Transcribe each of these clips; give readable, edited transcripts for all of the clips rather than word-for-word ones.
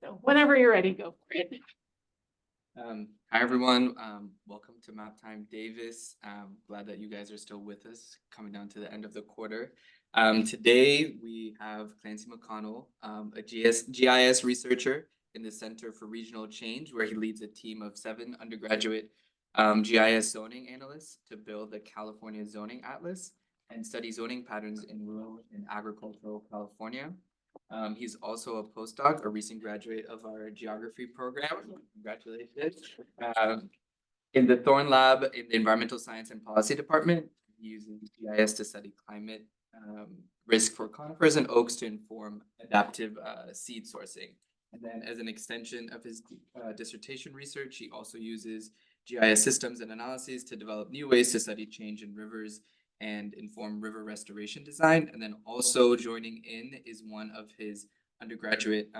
So whenever you're ready, go for it. Hi everyone, welcome to Map Time Davis. Glad that you guys are still with us, coming down to the end of the quarter. Today we have Clancy McConnell, a GIS researcher in the Center for Regional Change, where he leads a team of 7 undergraduate GIS zoning analysts to build the California Zoning Atlas and study zoning patterns in rural and agricultural California. He's also a postdoc, a recent graduate of our geography program. Congratulations. In the Thorne Lab in the Environmental Science and Policy Department, he uses GIS to study climate risk for conifers and oaks to inform adaptive seed sourcing. And then as an extension of his dissertation research, he also uses GIS systems and analyses to develop new ways to study change in rivers and inform river restoration design. And then also joining in is one of his undergraduate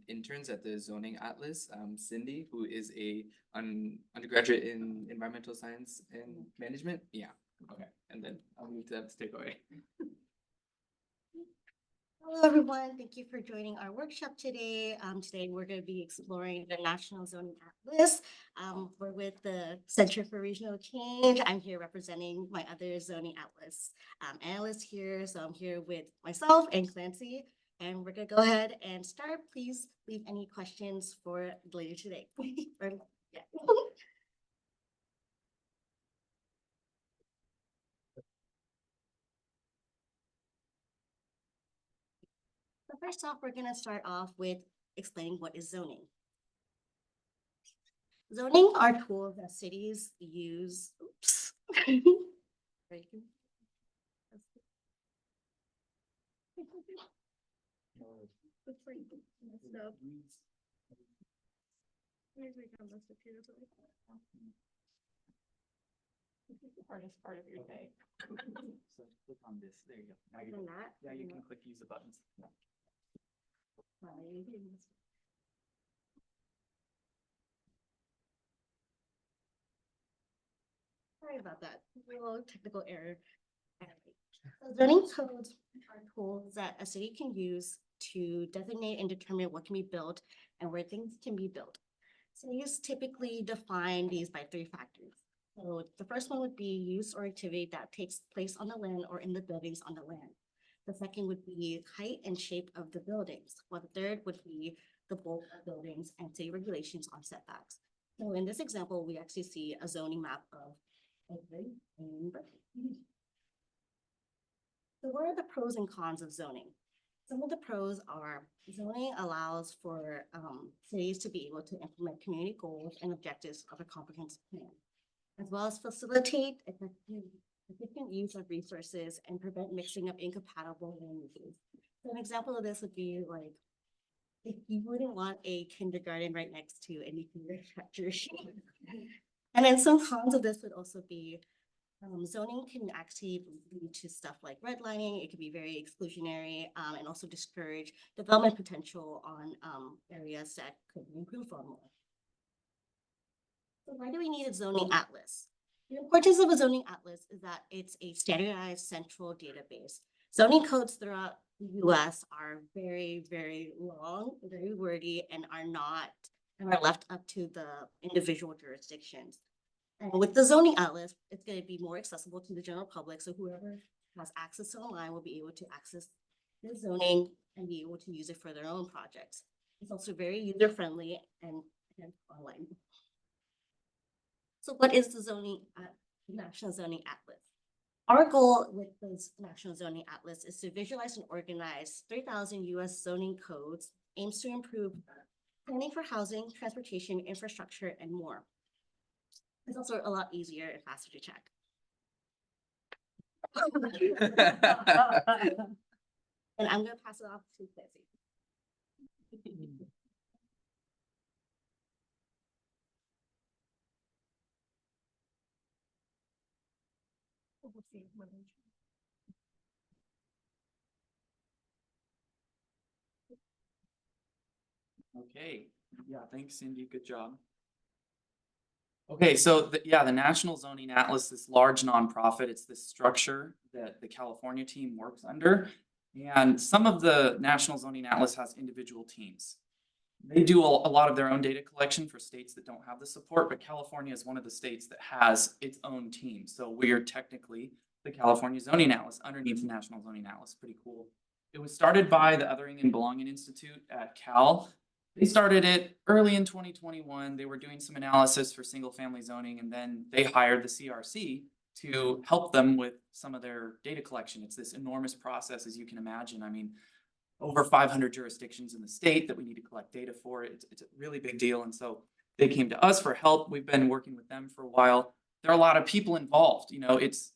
interns at the Zoning Atlas, Cindy, who is a undergraduate in environmental science and management. Yeah, okay. And then I'll move to take away. Hello, everyone. Thank you for joining our workshop today. Today, we're going to be exploring the National Zoning Atlas. We're with the Center for Regional Change. I'm here representing my other Zoning Atlas analysts here. So I'm here with myself and Clancy, and we're going to go ahead and start. Please leave any questions for later today. Yeah. So first off, we're going to start off with explaining what is zoning. Zoning are tools that cities use. Oops. This is the hardest part of your day. So click on this. There you go. Now you can, yeah, you can click use the buttons. Sorry about that. A little technical error. So zoning codes are tools that a city can use to designate and determine what can be built and where things can be built. Cities typically define these by 3 factors. So the first one would be use or activity that takes place on the land or in the buildings on the land. The second would be height and shape of the buildings, while the third would be the bulk of buildings and city regulations on setbacks. So in this example, we actually see a zoning map of Oakland and Berkeley. So what are the pros and cons of zoning? Some of the pros are zoning allows for cities to be able to implement community goals and objectives of a comprehensive plan, as well as facilitate efficient use of resources and prevent mixing of incompatible land uses. So an example of this would be like, if you wouldn't want a kindergarten right next to a nuclear factory. And then some cons of this would also be zoning can actually lead to stuff like redlining. It can be very exclusionary and also discourage development potential on areas that could be improved on more. So why do we need a zoning atlas? The importance of a zoning atlas is that it's a standardized central database. Zoning codes throughout the US are very, very long, very wordy, and are left up to the individual jurisdictions. And with the zoning atlas, it's going to be more accessible to the general public. So whoever has access to online will be able to access the zoning and be able to use it for their own projects. It's also very user-friendly and online. So what is the National Zoning Atlas? Our goal with this National Zoning Atlas is to visualize and organize 3,000 US zoning codes, aims to improve planning for housing, transportation, infrastructure, and more. It's also a lot easier and faster to check. And I'm going to pass it off to Clancy. Okay, yeah, thanks, Cindy. Good job. Okay, so the National Zoning Atlas, this large nonprofit, it's this structure that the California team works under. And some of the National Zoning Atlas has individual teams. They do a lot of their own data collection for states that don't have the support, but California is one of the states that has its own team. So we are technically the California Zoning Atlas underneath the National Zoning Atlas. Pretty cool. It was started by the Othering and Belonging Institute at Cal. They started it early in 2021. They were doing some analysis for single family zoning, and then they hired the CRC to help them with some of their data collection. It's this enormous process, as you can imagine. I mean, over 500 jurisdictions in the state that we need to collect data for. It's a really big deal. And so they came to us for help. We've been working with them for a while. There are a lot of people involved. You know, it's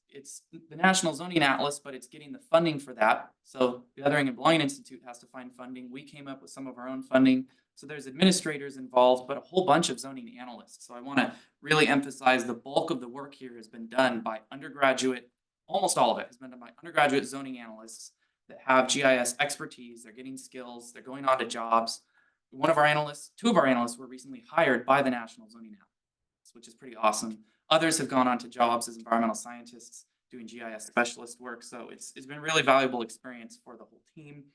the National Zoning Atlas, but it's getting the funding for that. So the Othering and Belonging Institute has to find funding. We came up with some of our own funding. So there's administrators involved, but a whole bunch of zoning analysts. So I want to really emphasize the bulk of the work here has been done by undergraduate, almost all of it has been done by undergraduate zoning analysts that have GIS expertise. They're getting skills, they're going on to jobs. One of our analysts, two of our analysts were recently hired by the National Zoning Atlas, which is pretty awesome. Others have gone on to jobs as environmental scientists doing GIS specialist work. So it's been a really valuable experience for the whole team.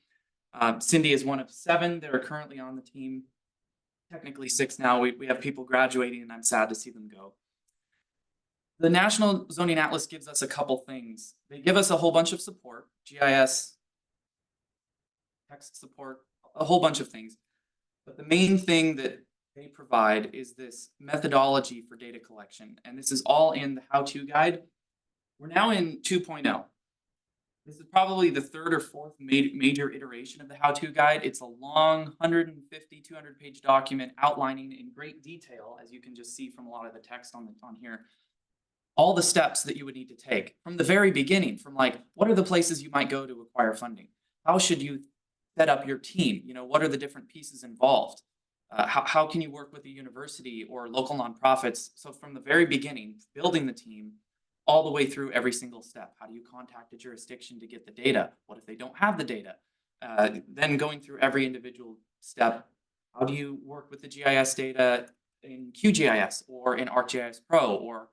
Cindy is one of 7 that are currently on the team. Technically 6 now. We have people graduating, and I'm sad to see them go. The National Zoning Atlas gives us a couple things. They give us a whole bunch of support, GIS, text support, a whole bunch of things. But the main thing that they provide is this methodology for data collection. And this is all in the how-to guide. We're now in 2.0. This is probably the 3rd or 4th major iteration of the how-to guide. It's a long 150, 200 page document outlining in great detail, as you can just see from a lot of the text on here, all the steps that you would need to take from the very beginning, from like, what are the places you might go to acquire funding? How should you set up your team? You know, what are the different pieces involved? How can you work with a university or local nonprofits? So from the very beginning, building the team, all the way through every single step. How do you contact a jurisdiction to get the data? What if they don't have the data? Then going through every individual step, how do you work with the GIS data in QGIS or in ArcGIS Pro, or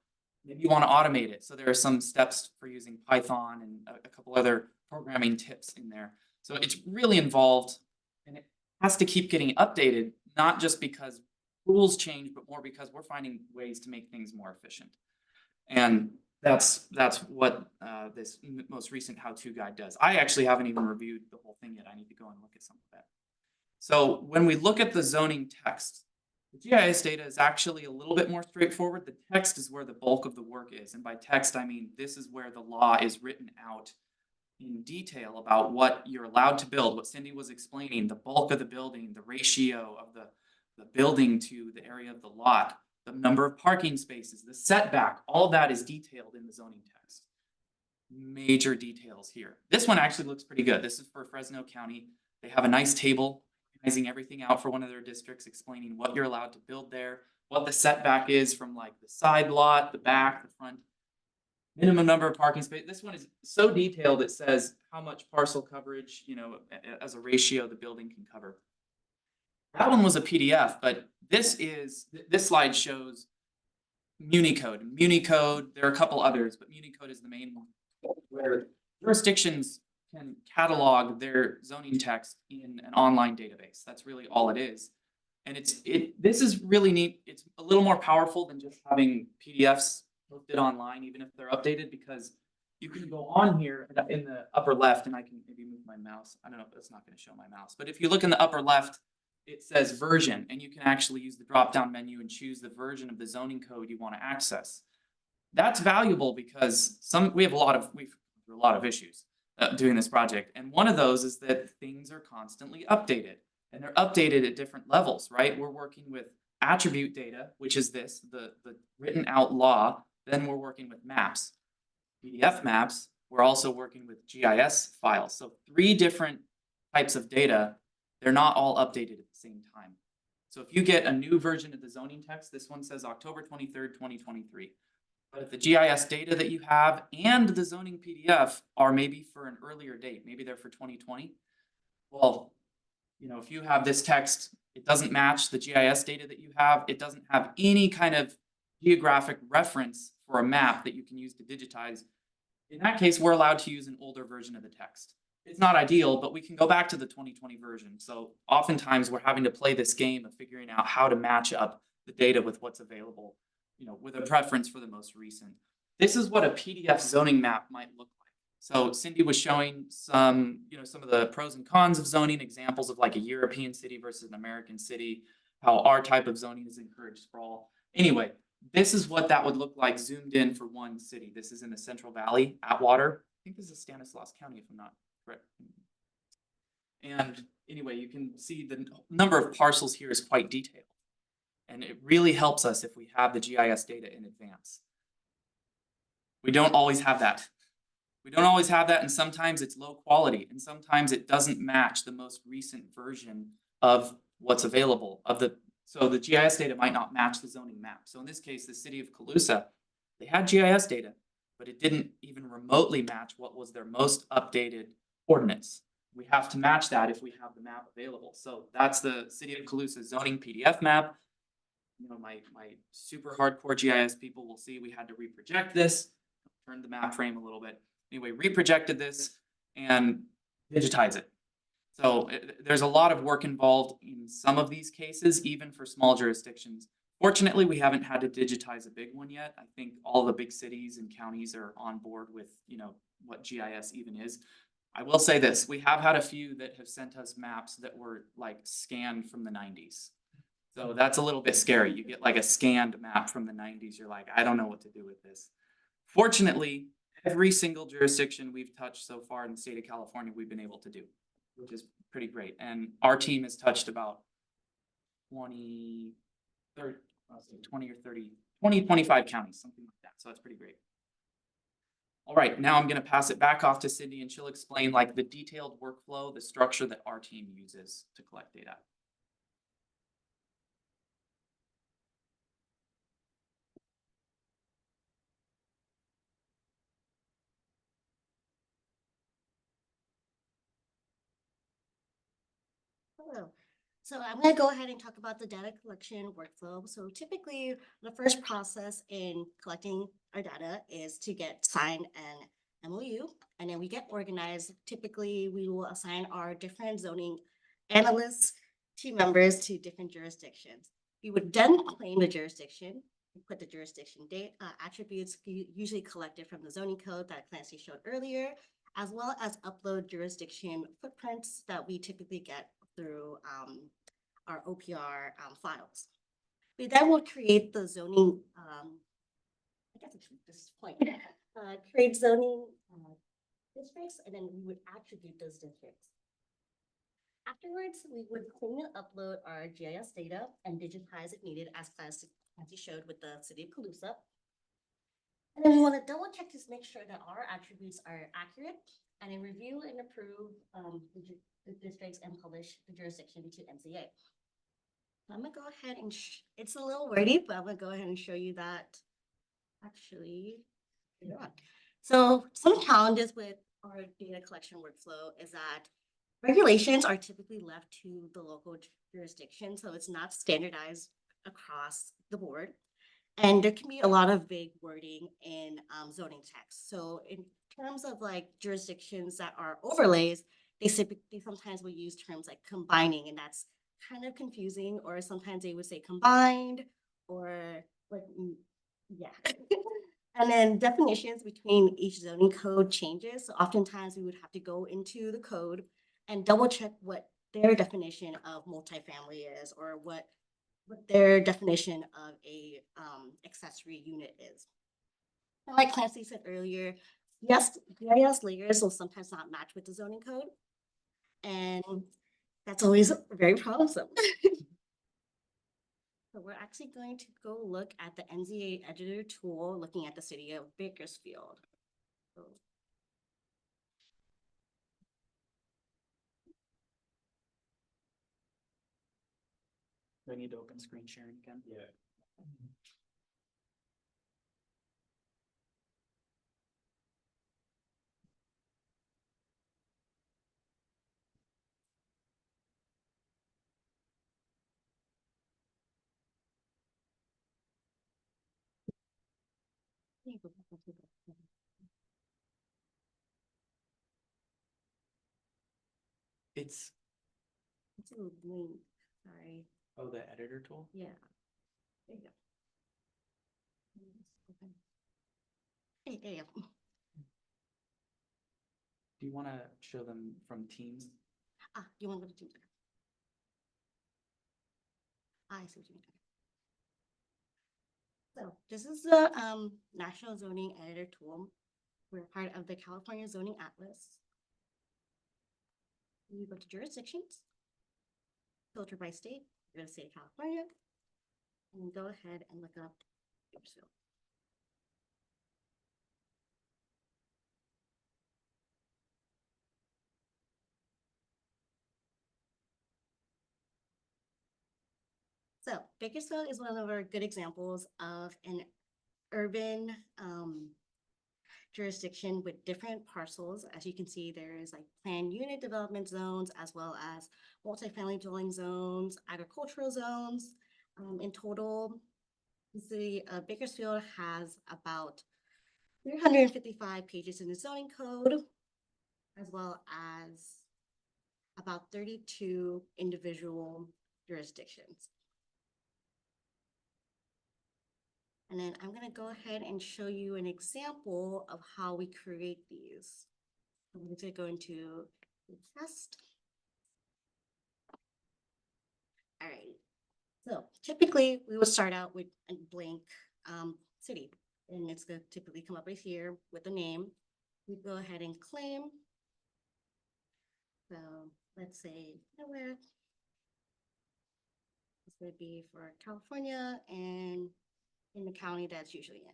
maybe you want to automate it. So there are some steps for using Python and a couple other programming tips in there. So it's really involved, and it has to keep getting updated, not just because rules change, but more because we're finding ways to make things more efficient. And that's what this most recent how-to guide does. I actually haven't even reviewed the whole thing yet. I need to go and look at some of that. So when we look at the zoning text, the GIS data is actually a little bit more straightforward. The text is where the bulk of the work is. And by text, I mean this is where the law is written out in detail about what you're allowed to build, what Cindy was explaining, the bulk of the building, the ratio of the building to the area of the lot, the number of parking spaces, the setback, all of that is detailed in the zoning text. Major details here. This one actually looks pretty good. This is for Fresno County. They have a nice table organizing everything out for one of their districts, explaining what you're allowed to build there, what the setback is from like the side lot, the back, the front, minimum number of parking spaces. This one is so detailed, it says how much parcel coverage, you know, as a ratio the building can cover. That one was a PDF, but this slide shows MuniCode. MuniCode, there are a couple others, but MuniCode is the main one, where jurisdictions can catalog their zoning text in an online database. That's really all it is. And this is really neat. It's a little more powerful than just having PDFs posted online, even if they're updated, because you can go on here in the upper left, and I can maybe move my mouse. I don't know if that's not going to show my mouse, but if you look in the upper left, it says version, and you can actually use the drop-down menu and choose the version of the zoning code you want to access. That's valuable because we have a lot of issues doing this project, and one of those is that things are constantly updated, and they're updated at different levels, right? We're working with attribute data, which is the written out law. Then we're working with maps, PDF maps. We're also working with GIS files. So 3 different types of data. They're not all updated at the same time. So if you get a new version of the zoning text, this one says October 23rd, 2023. But if the GIS data that you have and the zoning PDF are maybe for an earlier date, maybe they're for 2020, well, you know, if you have this text, it doesn't match the GIS data that you have, it doesn't have any kind of geographic reference for a map that you can use to digitize. In that case, we're allowed to use an older version of the text. it's not ideal, but we can go back to the 2020 version. So oftentimes we're having to play this game of figuring out how to match up the data with what's available, with a preference for the most recent. This is what a PDF zoning map might look like. So Cindy was showing some of the pros and cons of zoning, examples of like a European city versus an American city, how our type of zoning is encouraged sprawl. Anyway, this is what that would look like zoomed in for one city. This is in the Central Valley, Atwater. I think this is Stanislaus County, if I'm not correct. And anyway, you can see the number of parcels here is quite detailed. And it really helps us if we have the GIS data in advance. We don't always have that. And sometimes it's low quality, and sometimes it doesn't match the most recent version of what's available. So the GIS data might not match the zoning map. So in this case, the city of Colusa, they had GIS data, but it didn't even remotely match what was their most updated ordinance. We have to match that if we have the map available. So that's the city of Colusa zoning PDF map. My super hardcore GIS people will see we had to reproject this, turn the map frame a little bit. Anyway, reprojected this and digitize it. So there's a lot of work involved in some of these cases, even for small jurisdictions. Fortunately, we haven't had to digitize a big one yet. I think all the big cities and counties are on board with, what GIS even is. I will say this, we have had a few that have sent us maps that were like scanned from the 90s. So that's a little bit scary. You get like a scanned map from the 90s. You're like, I don't know what to do with this. Fortunately, every single jurisdiction we've touched so far in the state of California, we've been able to do, which is pretty great. And our team has touched about 20 or 30, 25 counties, something like that. So that's pretty great. All right, now I'm going to pass it back off to Cindy, and she'll explain like the detailed workflow, the structure that our team uses to collect data. Hello. So I'm going to go ahead and talk about the data collection workflow. So typically, the first process in collecting our data is to get signed an MOU, and then we get organized. Typically, we will assign our different zoning analysts, team members to different jurisdictions. We would then claim the jurisdiction, put the jurisdiction date, attributes usually collected from the zoning code that Clancy showed earlier, as well as upload jurisdiction footprints that we typically get through our OPR files. We then will create the zoning, I guess it's this point, create zoning districts, and then we would attribute those districts. Afterwards, we would clean and upload our GIS data and digitize if needed, as Clancy showed with the city of Colusa. And then we want to double check to make sure that our attributes are accurate, and then review and approve the districts and publish the jurisdiction to MCA. I'm gonna go ahead and, it's a little wordy, but I'm gonna go ahead and show you that actually later on. So some challenges with our data collection workflow is that regulations are typically left to the local jurisdiction, so it's not standardized across the board. And there can be a lot of vague wording in zoning text. So in terms of like jurisdictions that are overlays, they sometimes will use terms like combining, and that's kind of confusing, or sometimes they would say combined, or like, yeah. And then definitions between each zoning code changes. So oftentimes we would have to go into the code and double check what their definition of multifamily is, or what their definition of a accessory unit is. And like Clancy said earlier, yes, GIS layers will sometimes not match with the zoning code, and that's always very troublesome. So we're actually going to go look at the NZA editor tool, looking at the city of Bakersfield. So, Do I need to open screen sharing again? Yeah. It's, It's a link, sorry, oh, the editor tool? yeah. There you go. Open. Hey, there you go. Do you wanna show them from Teams? Ah, you want to go to Teams? I see what you mean. So this is the National Zoning Editor Tool. We're part of the California Zoning Atlas. You go to jurisdictions, filter by state, you're gonna say California, and then go ahead and look up Bakersfield. So Bakersfield is one of our good examples of an urban jurisdiction with different parcels. As you can see, there is like planned unit development zones as well as multifamily dwelling zones, agricultural zones. In total, the city of Bakersfield has about 355 pages in the zoning code, as well as about 32 individual jurisdictions. And then I'm gonna go ahead and show you an example of how we create these. I'm going to go into the test. All right. So typically we would start out with a blank city, and it's gonna typically come up right here with the name. We go ahead and claim. So let's say nowhere. This would be for California and in the county that's usually in.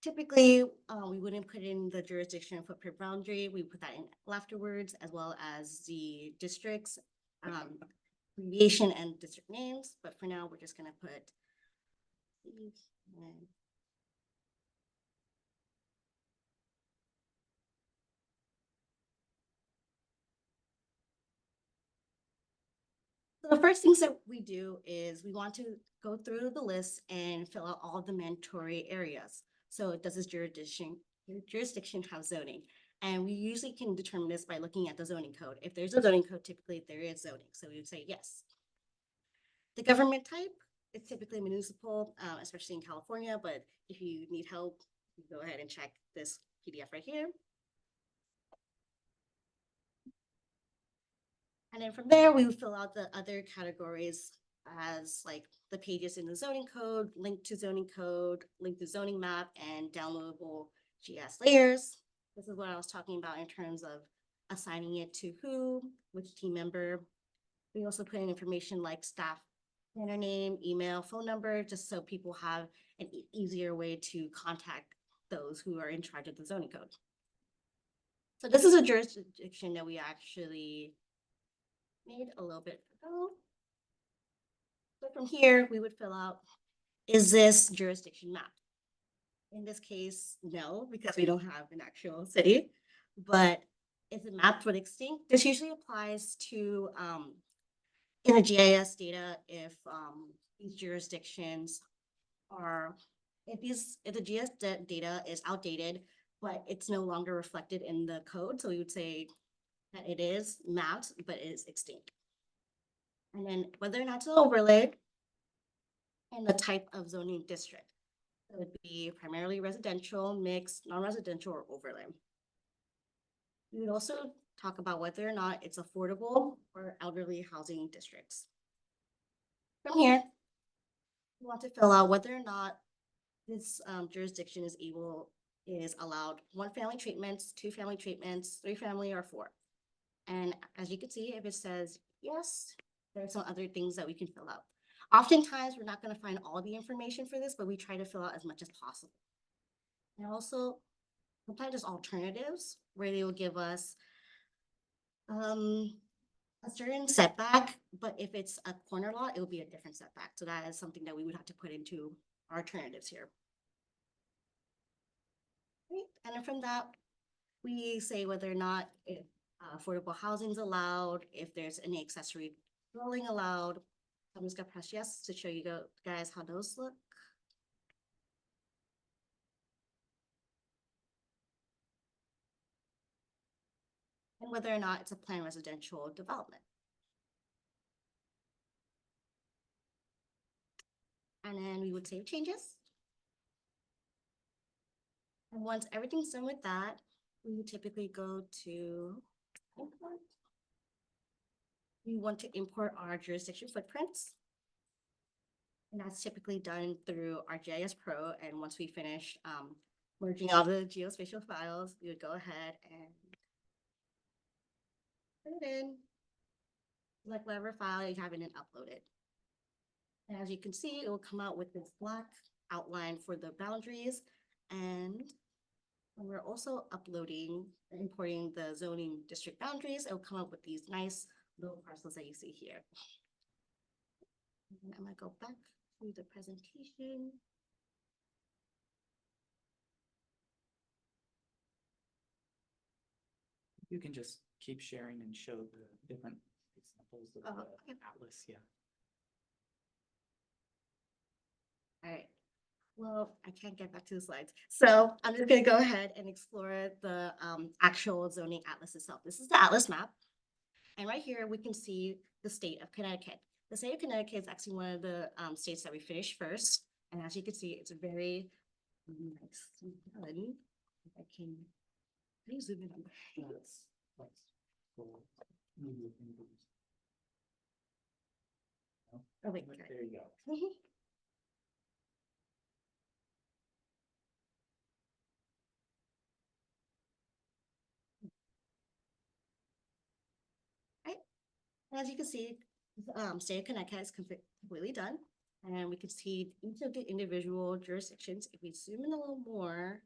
Typically, we wouldn't put in the jurisdiction footprint boundary. We put that in afterwards, as well as the districts, abbreviation and district names. But for now, we're just gonna put these and so the first things that we do is we want to go through the list and fill out all the mandatory areas. So does this jurisdiction have zoning? And we usually can determine this by looking at the zoning code. If there's a zoning code, typically there is zoning. So we would say yes. The government type is typically municipal, especially in California. But if you need help, you go ahead and check this PDF right here. And then from there, we would fill out the other categories as like the pages in the zoning code, link to zoning code, link to zoning map, and downloadable GS layers. This is what I was talking about in terms of assigning it to who, which team member. We also put in information like staff planner name, email, phone number, just so people have an easier way to contact those who are in charge of the zoning code. So this is a jurisdiction that we actually made a little bit ago. So from here, we would fill out, is this jurisdiction mapped? In this case, no, because we don't have an actual city, but is it mapped with extinct? This usually applies to in the GIS data if these jurisdictions are, if the GIS data is outdated, but it's no longer reflected in the code. So we would say that it is mapped, but it is extinct. And then whether or not it's overlaid and the type of zoning district. It would be primarily residential, mixed, non-residential, or overlay. We would also talk about whether or not it's affordable or elderly housing districts. From here, we want to fill out whether or not this jurisdiction is allowed 1 family treatments, 2 family treatments, 3 family, or 4. And as you can see, if it says yes, there are some other things that we can fill out. Oftentimes, we're not going to find all the information for this, but we try to fill out as much as possible. And also, sometimes there's alternatives where they will give us a certain setback, but if it's a corner lot, it will be a different setback. So that is something that we would have to put into our alternatives here. Right. And then from that, we say whether or not if affordable housing is allowed, if there's any accessory dwelling allowed. I'm just gonna press yes to show you guys how those look. and whether or not it's a planned residential development. And then we would save changes. And once everything's done with that, we would typically go to import. We want to import our jurisdiction footprints. And that's typically done through our GIS Pro. And once we finish merging all the geospatial files, we would go ahead and put it in, like whatever file you have in and upload it. And as you can see, it will come out with this black outline for the boundaries. And when we're also uploading and importing the zoning district boundaries, it will come up with these nice little parcels that you see here. And I'm gonna go back to the presentation. You can just keep sharing and show the different examples of Oh, the okay. atlas, yeah. All right. Well, I can't get back to the slides. So I'm just gonna go ahead and explore the actual zoning atlas itself. This is the atlas map. And right here, we can see the state of Connecticut. The state of Connecticut is actually one of the states that we finished first. And as you can see, it's a very nicely done. If I can, can you zoom in on that? Oh, wait, got it. There you go. Mhm. Right. And as you can see, state of Connecticut is completely done. And we can see each of the individual jurisdictions. If we zoom in a little more,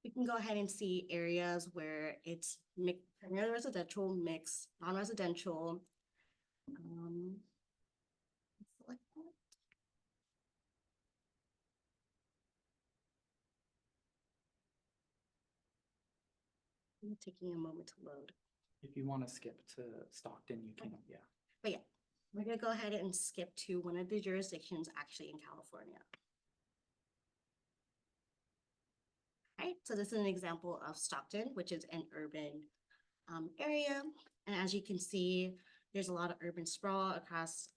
we can go ahead and see areas where it's primarily residential, mixed, non-residential. Select that. Taking a moment to load. If you want to skip to Stockton, you can, yeah. But yeah, we're gonna go ahead and skip to one of the jurisdictions actually in California. Right, so this is an example of Stockton, which is an urban area. And as you can see, there's a lot of urban sprawl across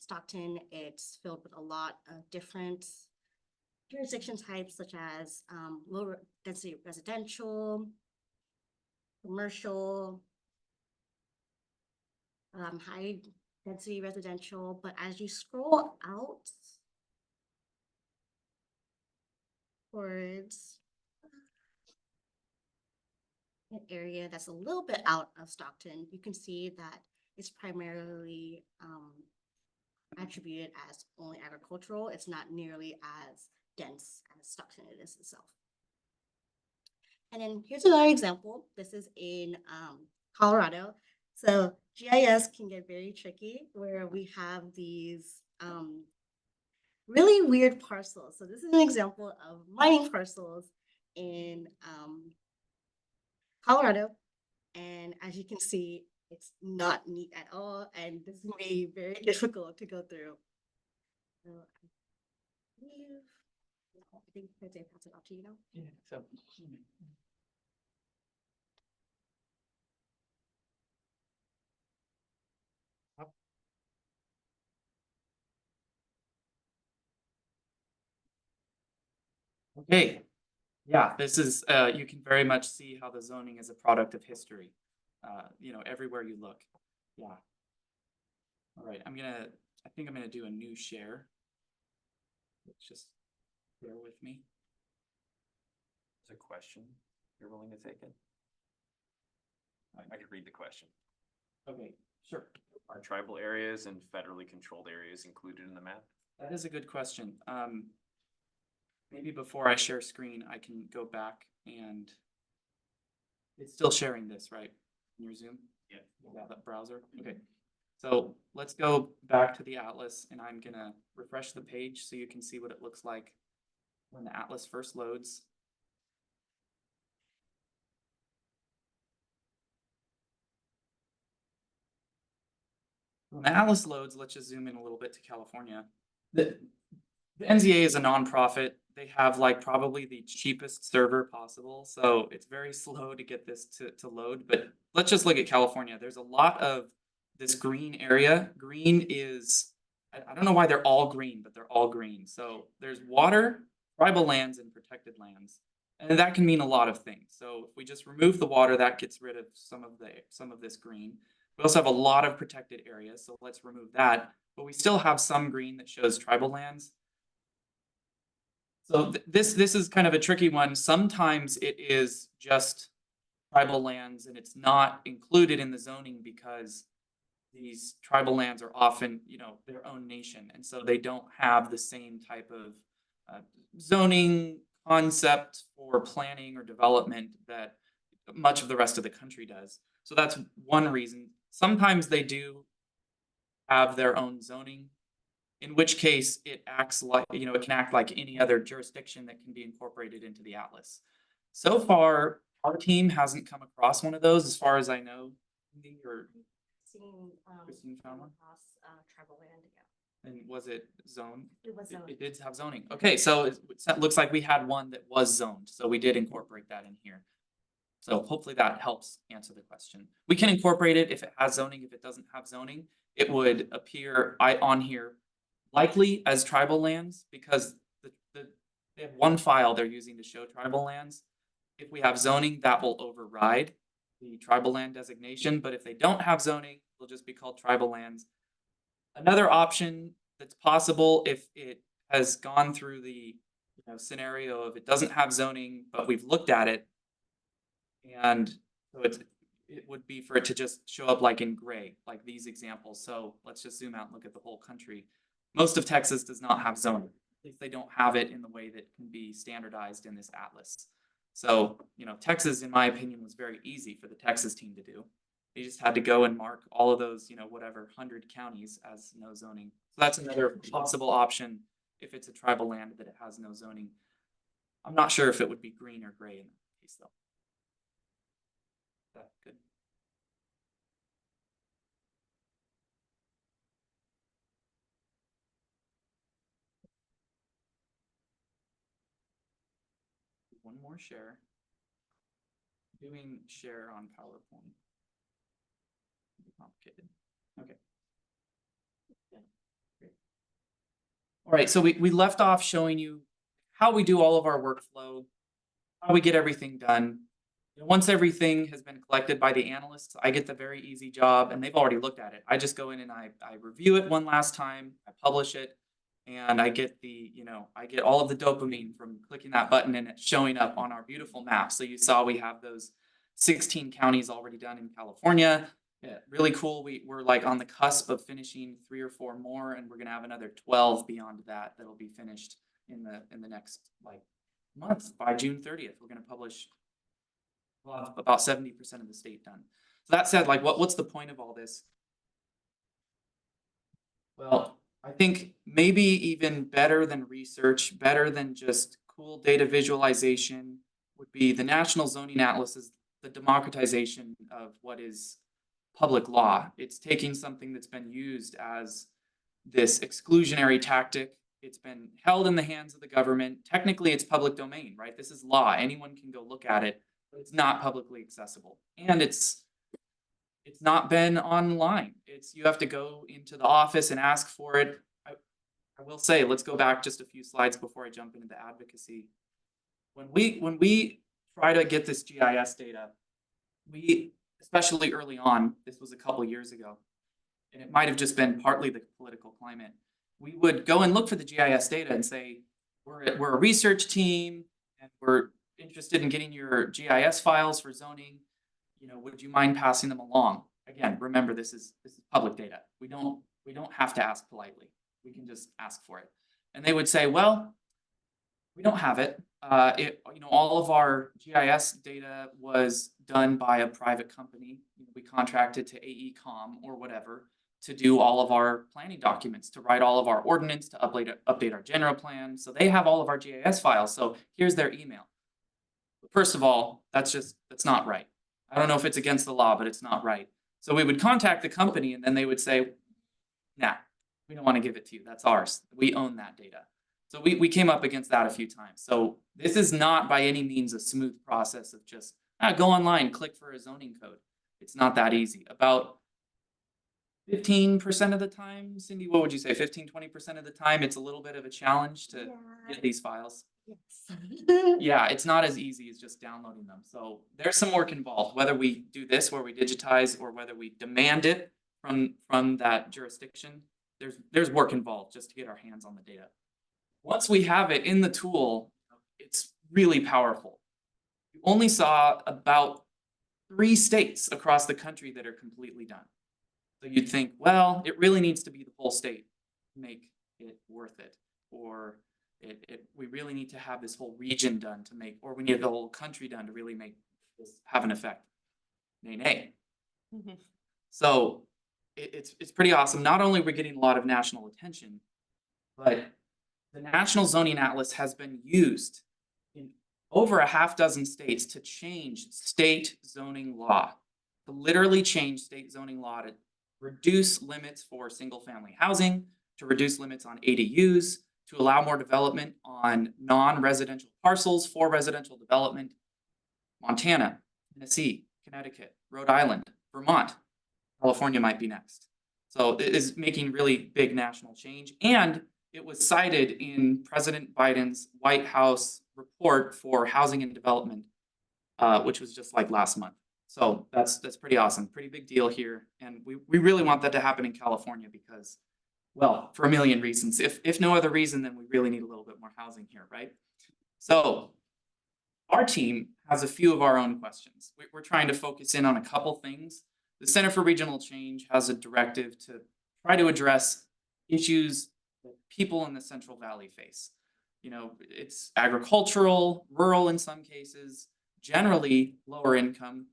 Stockton. It's filled with a lot of different jurisdiction types, such as low density residential, commercial, high density residential. But as you scroll out towards an area that's a little bit out of Stockton, you can see that it's primarily attributed as only agricultural. It's not nearly as dense as Stockton it is itself. And then here's another example. This is in Colorado. So GIS can get very tricky where we have these really weird parcels. So this is an example of mining parcels in Colorado. And as you can see, it's not neat at all. And this is gonna be very difficult to go through. So I think Jose pass it off to you now. Yeah, so. Okay, yeah, this is, you can very much see how the zoning is a product of history, everywhere you look, yeah. All right, I think I'm gonna do a new share. Let's just bear with me. There's a question you're willing to take it? I could read the question. Okay, sure. Are tribal areas and federally controlled areas included in the map? That is a good question. Maybe before I share screen, I can go back and it's still sharing this, right? In your Zoom? Yeah. Yeah, that browser. Okay. So let's go back to the atlas and I'm gonna refresh the page so you can see what it looks like when the atlas first loads. When the atlas loads, let's just zoom in a little bit to California. The NZA is a nonprofit. They have like probably the cheapest server possible, so it's very slow to get this to load. But let's just look at California. There's a lot of this green area. Green is, I don't know why they're all green, but they're all green. So there's water, tribal lands, and protected lands. And that can mean a lot of things. So if we just remove the water, that gets rid of some of this green. We also have a lot of protected areas, so let's remove that. But we still have some green that shows tribal lands. So this is kind of a tricky one. Sometimes it is just tribal lands and it's not included in the zoning because these tribal lands are often, their own nation, and so they don't have the same type of zoning concept for planning or development that much of the rest of the country does. So that's one reason. Sometimes they do have their own zoning, in which case it acts like, it can act like any other jurisdiction that can be incorporated into the atlas. So far, our team hasn't come across one of those, as far as I know. Cindy or Christine found one? Tribal land, yeah. And was it zoned? It was zoned. It did have zoning. Okay, so it looks like we had one that was zoned, so we did incorporate that in here. So hopefully that helps answer the question. We can incorporate it if it has zoning. If it doesn't have zoning, it would appear on here likely as tribal lands, because they have one file they're using to show tribal lands. If we have zoning, that will override the tribal land designation, but if they don't have zoning, they'll just be called tribal lands. Another option that's possible, if it has gone through the scenario of it doesn't have zoning, but we've looked at it, and so it would be for it to just show up like in gray, like these examples. So let's just zoom out and look at the whole country. Most of Texas does not have zoning. At least they don't have it in the way that can be standardized in this atlas. So, Texas, in my opinion, was very easy for the Texas team to do. They just had to go and mark all of those, whatever, 100 counties as no zoning. So that's another possible option if it's a tribal land that it has no zoning. I'm not sure if it would be green or gray in that case, though. That's good. One more share. Doing share on PowerPoint. Complicated. Okay. Great. All right, so we left off showing you how we do all of our workflow, how we get everything done. Once everything has been collected by the analysts, I get the very easy job, and they've already looked at it. I just go in and I review it one last time, I publish it, and I get I get all of the dopamine from clicking that button and it showing up on our beautiful map. So you saw we have those 16 counties already done in California. Yeah, really cool. We're like on the cusp of finishing 3 or 4 more, and we're gonna have another 12 beyond that that'll be finished in the next month. By June 30th. We're gonna publish about 70% of the state done. So that said, what's the point of all this? Well, I think maybe even better than research, better than just cool data visualization, would be the National Zoning Atlas is the democratization of what is public law. It's taking something that's been used as this exclusionary tactic. It's been held in the hands of the government. Technically, it's public domain, right? This is law. Anyone can go look at it, but it's not publicly accessible. And it's not been online. You have to go into the office and ask for it. I will say, let's go back just a few slides before I jump into the advocacy. When we try to get this GIS data, especially early on, this was a couple years ago, and it might have just been partly the political climate. We would go and look for the GIS data and say, we're a research team and we're interested in getting your GIS files for zoning. Would you mind passing them along? Again, remember, this is public data. We don't have to ask politely. We can just ask for it. And they would say, well, we don't have it. All of our GIS data was done by a private company. We contracted to AECom or whatever to do all of our planning documents, to write all of our ordinance, to update our general plan. So they have all of our GIS files. So here's their email. First of all, that's not right. I don't know if it's against the law, but it's not right. So we would contact the company and then they would say, nah, we don't want to give it to you. That's ours. We own that data. So we came up against that a few times. So this is not by any means a smooth process of just, go online, click for a zoning code. It's not that easy. About 15% of the time, Cindy, what would you say, 15-20% of the time, it's a little bit of a challenge to get these files. Yes. Yeah, it's not as easy as just downloading them. So there's some work involved, whether we do this where we digitize or whether we demand it from that jurisdiction. There's work involved just to get our hands on the data. Once we have it in the tool, it's really powerful. We only saw about 3 states across the country that are completely done. So you'd think, well, it really needs to be the whole state to make it worth it, or we really need to have this whole region done to make, or we need the whole country done to really make this have an effect. Nay. So it's pretty awesome. Not only are we getting a lot of national attention, but the National Zoning Atlas has been used in over a half dozen states to change state zoning law, to literally change state zoning law to reduce limits for single-family housing, to reduce limits on ADUs, to allow more development on non-residential parcels for residential development. Montana, Tennessee, Connecticut, Rhode Island, Vermont, California might be next. So it is making really big national change, and it was cited in President Biden's White House report for housing and development, which was just like last month. So that's pretty awesome, pretty big deal here. And we really want that to happen in California because, well, for a million reasons. If no other reason, then we really need a little bit more housing here, right? So our team has a few of our own questions. We're trying to focus in on a couple things. The Center for Regional Change has a directive to try to address issues that people in the Central Valley face. You know, it's agricultural, rural in some cases, generally lower income.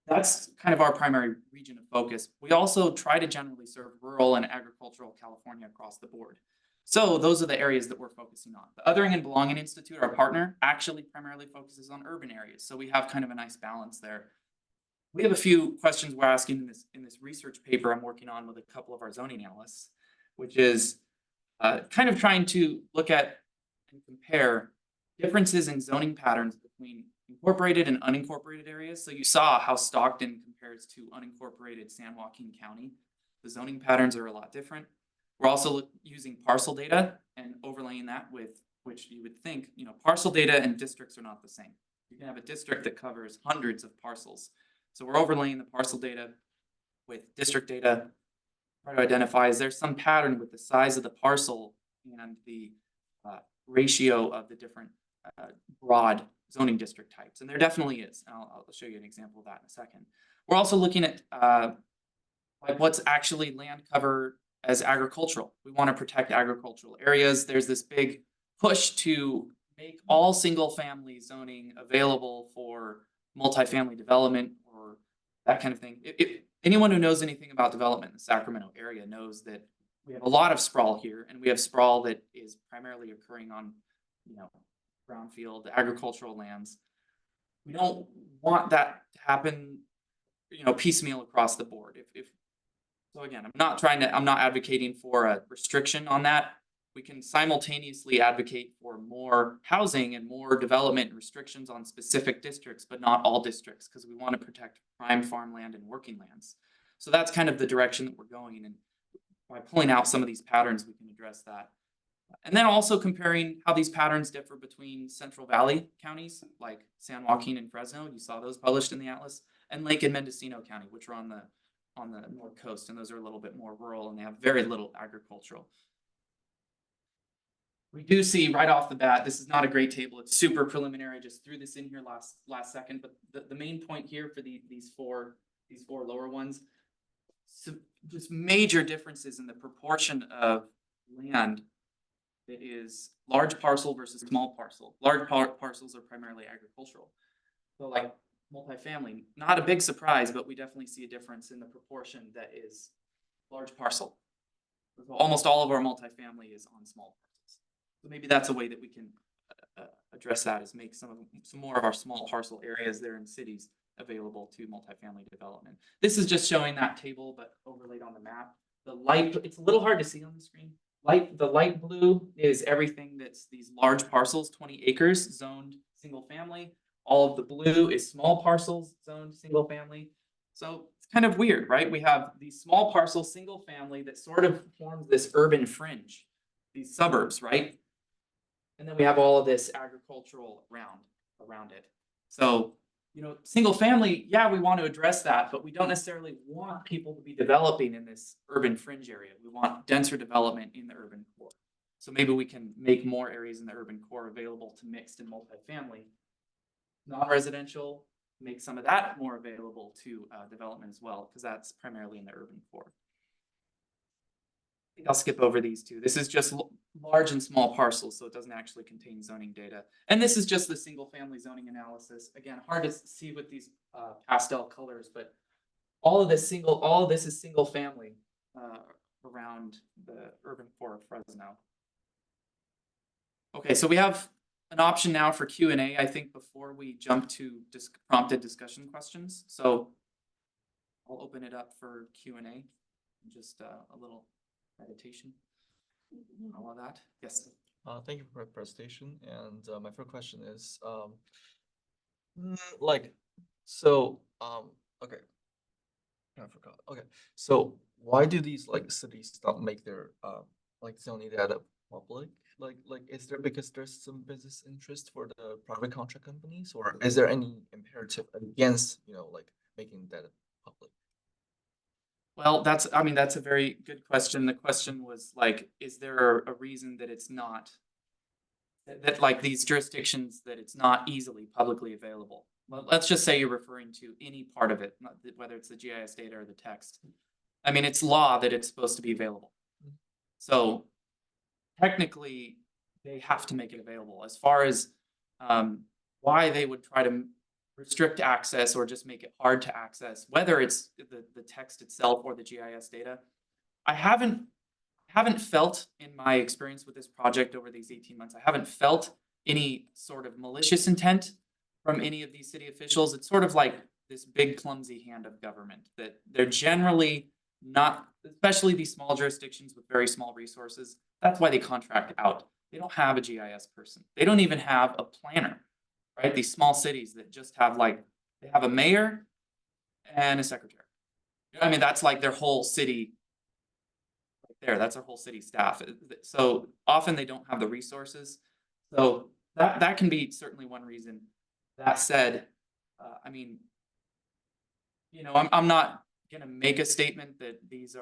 That's kind of our primary region of focus. We also try to generally serve rural and agricultural California across the board. So those are the areas that we're focusing on. The Othering and Belonging Institute, our partner, actually primarily focuses on urban areas. So we have kind of a nice balance there. We have a few questions we're asking in this research paper I'm working on with a couple of our zoning analysts, which is kind of trying to look at and compare differences in zoning patterns between incorporated and unincorporated areas. So you saw how Stockton compares to unincorporated San Joaquin County. The zoning patterns are a lot different. We're also using parcel data and overlaying that with, which you would think, you know, parcel data and districts are not the same. You can have a district that covers hundreds of parcels. So we're overlaying the parcel data with district data, try to identify, is there some pattern with the size of the parcel and the ratio of the different broad zoning district types? And there definitely is. And I'll show you an example of that in a second. We're also looking at like what's actually land cover as agricultural. We want to protect agricultural areas. There's this big push to make all single family zoning available for multifamily development or that kind of thing. If anyone who knows anything about development in the Sacramento area knows that we have a lot of sprawl here, and we have sprawl that is primarily occurring on, you know, brownfield agricultural lands. We don't want that to happen, you know, piecemeal across the board. So again, I'm not advocating for a restriction on that. We can simultaneously advocate for more housing and more development restrictions on specific districts, but not all districts, because we want to protect prime farmland and working lands. So that's kind of the direction that we're going, and by pulling out some of these patterns, we can address that. And then also comparing how these patterns differ between Central Valley counties like San Joaquin and Fresno. You saw those published in the atlas, and Lake and Mendocino County, which are on the north coast, and those are a little bit more rural and they have very little agricultural. We do see right off the bat, this is not a great table. It's super preliminary. I just threw this in here last second, but the main point here for these four lower ones, so just major differences in the proportion of land that is large parcel versus small parcel. Large parcels are primarily agricultural. So like multifamily, not a big surprise, but we definitely see a difference in the proportion that is large parcel. So almost all of our multifamily is on small parcels. So maybe that's a way that we can address that, is make some more of our small parcel areas there in cities available to multifamily development. This is just showing that table, but overlaid on the map. The light, it's a little hard to see on the screen. The light blue is everything that's these large parcels, 20 acres, zoned single family. All of the blue is small parcels, zoned single family. So it's kind of weird, right? We have these small parcels, single family that sort of forms this urban fringe, these suburbs, right? And then we have all of this agricultural around it. So, single family, yeah, we want to address that, but we don't necessarily want people to be developing in this urban fringe area. We want denser development in the urban core. So maybe we can make more areas in the urban core available to mixed and multifamily. Non-residential, make some of that more available to development as well, because that's primarily in the urban core. I think I'll skip over these two. This is just large and small parcels, so it doesn't actually contain zoning data. And this is just the single family zoning analysis. Again, hard to see with these pastel colors, but all of this is single family around the urban core of Fresno. Okay, so we have an option now for Q&A, I think, before we jump to prompted discussion questions. So I'll open it up for Q&A, just a little meditation, all of that. Yes. Thank you for the presentation. And my first question is, okay, I forgot. Okay, so why do these cities not make their zoning data public? Is there because there's some business interest for the private contract companies, or is there any imperative against making data public? Well, that's a very good question. The question was is there a reason that it's not, that these jurisdictions, that it's not easily publicly available? Well, let's just say you're referring to any part of it, whether it's the GIS data or the text. I mean, it's law that it's supposed to be available. So technically, they have to make it available. As far as why they would try to restrict access or just make it hard to access, whether it's the text itself or the GIS data, I haven't felt, in my experience with this project over these 18 months, I haven't felt any sort of malicious intent from any of these city officials. It's sort of like this big clumsy hand of government that they're generally not, especially these small jurisdictions with very small resources. That's why they contract out. They don't have a GIS person. They don't even have a planner, right? These small cities that just have they have a mayor and a secretary. I mean, that's like their whole city right there. That's their whole city staff. So often they don't have the resources. So that can be certainly one reason. That said, I mean, I'm not going to make a statement that these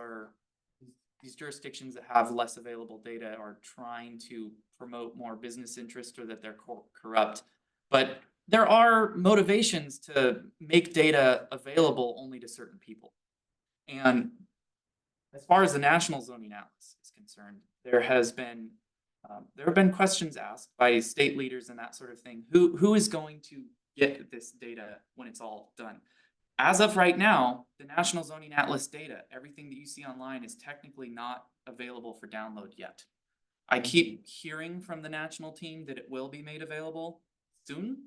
jurisdictions that have less available data are trying to promote more business interest or that they're corrupt. But there are motivations to make data available only to certain people. And as far as the National Zoning Atlas is concerned, there have been questions asked by state leaders and that sort of thing. Who is going to get this data when it's all done? As of right now, the National Zoning Atlas data, everything that you see online, is technically not available for download yet. I keep hearing from the national team that it will be made available soon,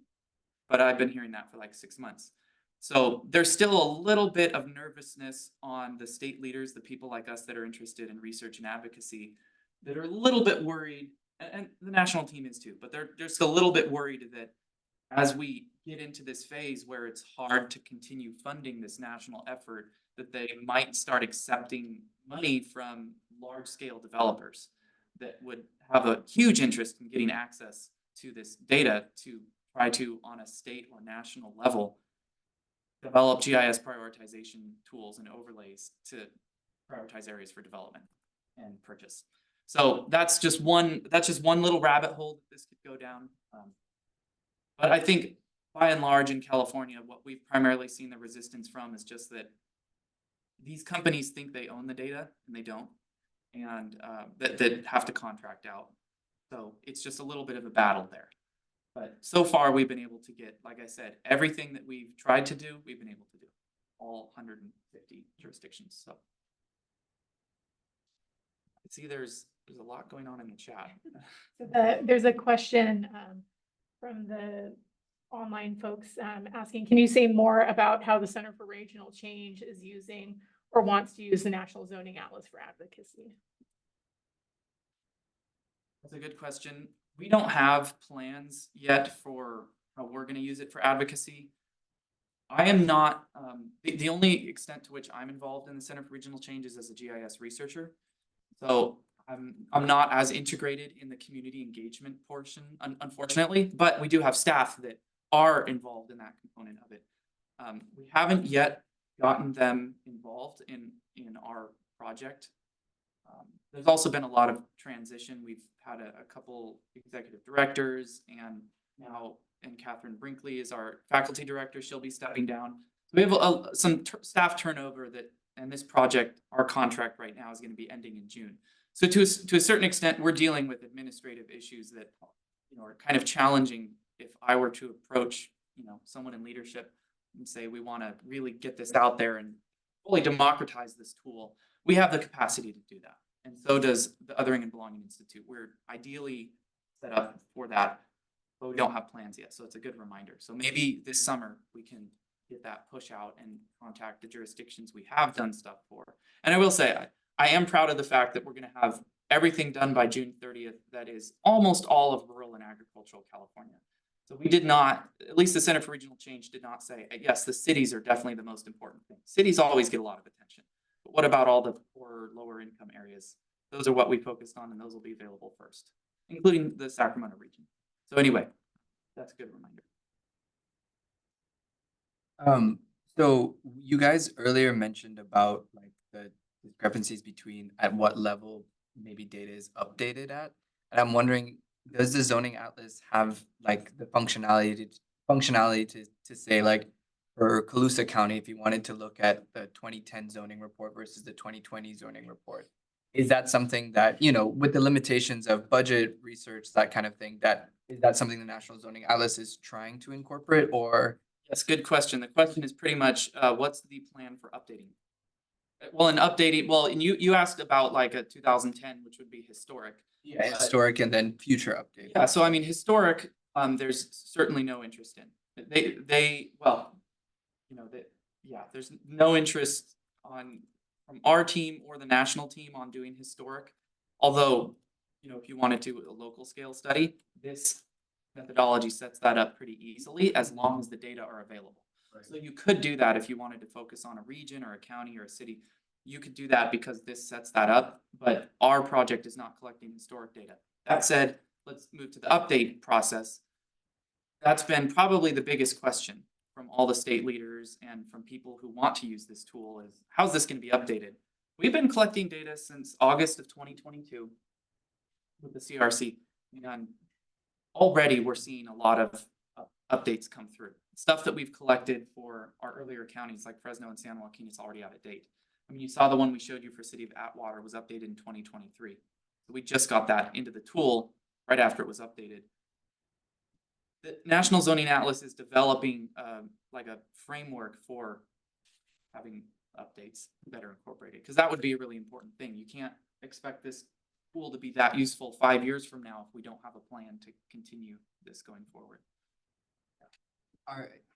but I've been hearing that for 6 months. So there's still a little bit of nervousness on the state leaders, the people like us that are interested in research and advocacy, that are a little bit worried, and the national team is too, but they're just a little bit worried that as we get into this phase where it's hard to continue funding this national effort, that they might start accepting money from large-scale developers that would have a huge interest in getting access to this data to try to, on a state or national level, develop GIS prioritization tools and overlays to prioritize areas for development and purchase. So that's just one little rabbit hole that this could go down. But I think by and large in California, what we've primarily seen the resistance from is just that these companies think they own the data and they don't, and that have to contract out. So it's just a little bit of a battle there. But so far we've been able to get, like I said, everything that we've tried to do, we've been able to do, all 150 jurisdictions. So I see there's a lot going on in the chat. So there's a question from the online folks asking, can you say more about how the Center for Regional Change is using or wants to use the National Zoning Atlas for advocacy? That's a good question. We don't have plans yet for how we're gonna use it for advocacy. I am not, the only extent to which I'm involved in the Center for Regional Change is as a GIS researcher. So I'm not as integrated in the community engagement portion, unfortunately, but we do have staff that are involved in that component of it. We haven't yet gotten them involved in our project. There's also been a lot of transition. We've had a couple executive directors and now, and Catherine Brinkley is our faculty director. She'll be stepping down. We have some staff turnover that, and this project, our contract right now is going to be ending in June. So to a certain extent, we're dealing with administrative issues that, you know, are kind of challenging. If I were to approach, you know, someone in leadership and say, we want to really get this out there and fully democratize this tool, we have the capacity to do that. And so does the Othering and Belonging Institute. We're ideally set up for that, but we don't have plans yet. So it's a good reminder. So maybe this summer we can get that push out and contact the jurisdictions we have done stuff for. And I will say, I am proud of the fact that we're going to have everything done by June 30th. That is almost all of rural and agricultural California. So we did not, at least the Center for Regional Change did not say, yes, the cities are definitely the most important thing. Cities always get a lot of attention. But what about all the poor, lower income areas? Those are what we focused on, and those will be available first, including the Sacramento region. So anyway, that's a good reminder. So you guys earlier mentioned about like the discrepancies between at what level maybe data is updated at. And I'm wondering, does the zoning atlas have like the functionality to say like for Colusa County, if you wanted to look at the 2010 zoning report versus the 2020 zoning report, is that something that, you know, with the limitations of budget research, that kind of thing, is that something the National Zoning Atlas is trying to incorporate, or? Yes, good question. The question is pretty much, what's the plan for updating? Well, and you asked about like a 2010, which would be historic. Yeah, historic and then future update. Yeah, so I mean, historic, there's certainly no interest in. Well, you know, there's no interest from our team or the national team on doing historic. Although, you know, if you wanted to a local scale study, this methodology sets that up pretty easily as long as the data are available. Right. So you could do that if you wanted to focus on a region or a county or a city. You could do that because this sets that up, but our project is not collecting historic data. That said, let's move to the update process. That's been probably the biggest question from all the state leaders and from people who want to use this tool is, how's this going to be updated? We've been collecting data since August of 2022 with the CRC, and already we're seeing a lot of updates come through. Stuff that we've collected for our earlier counties like Fresno and San Joaquin is already out of date. I mean, you saw the one we showed you for City of Atwater was updated in 2023. So we just got that into the tool right after it was updated. The National Zoning Atlas is developing like a framework for having updates better incorporated, because that would be a really important thing. You can't expect this tool to be that useful 5 years from now if we don't have a plan to continue this going forward.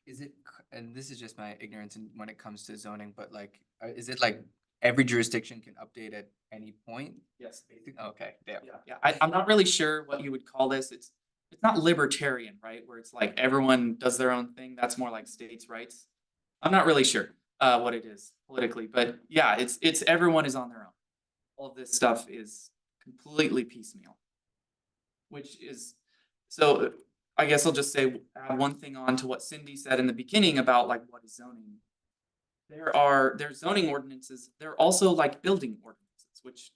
Is it, and this is just my ignorance when it comes to zoning, but like, is it like every jurisdiction can update at any point? Yes. Okay, yeah. I'm not really sure what you would call this. It's not libertarian, right? Where it's like everyone does their own thing. That's more like states' rights. I'm not really sure what it is politically, but yeah, it's everyone is on their own. All of this stuff is completely piecemeal, which is, so I guess I'll just say, add one thing on to what Cindy said in the beginning about like what is zoning. There's zoning ordinances. There are also like building ordinances, which,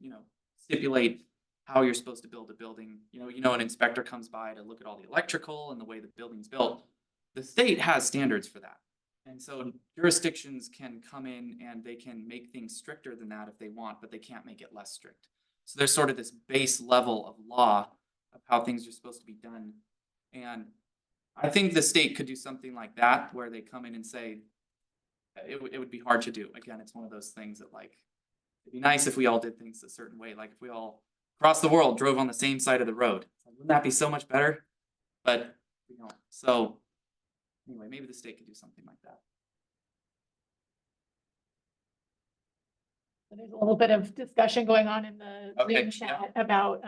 you know, stipulate how you're supposed to build a building. You know, an inspector comes by to look at all the electrical and the way the building's built. The state has standards for that. And so jurisdictions can come in and they can make things stricter than that if they want, but they can't make it less strict. So there's sort of this base level of law of how things are supposed to be done. And I think the state could do something like that, where they come in and say, it would be hard to do. Again, it's one of those things that like, it'd be nice if we all did things a certain way. Like if we all across the world drove on the same side of the road. Wouldn't that be so much better? But we don't. So anyway, maybe the state could do something like that. There's a little bit of discussion going on in the Okay, Zoom chat about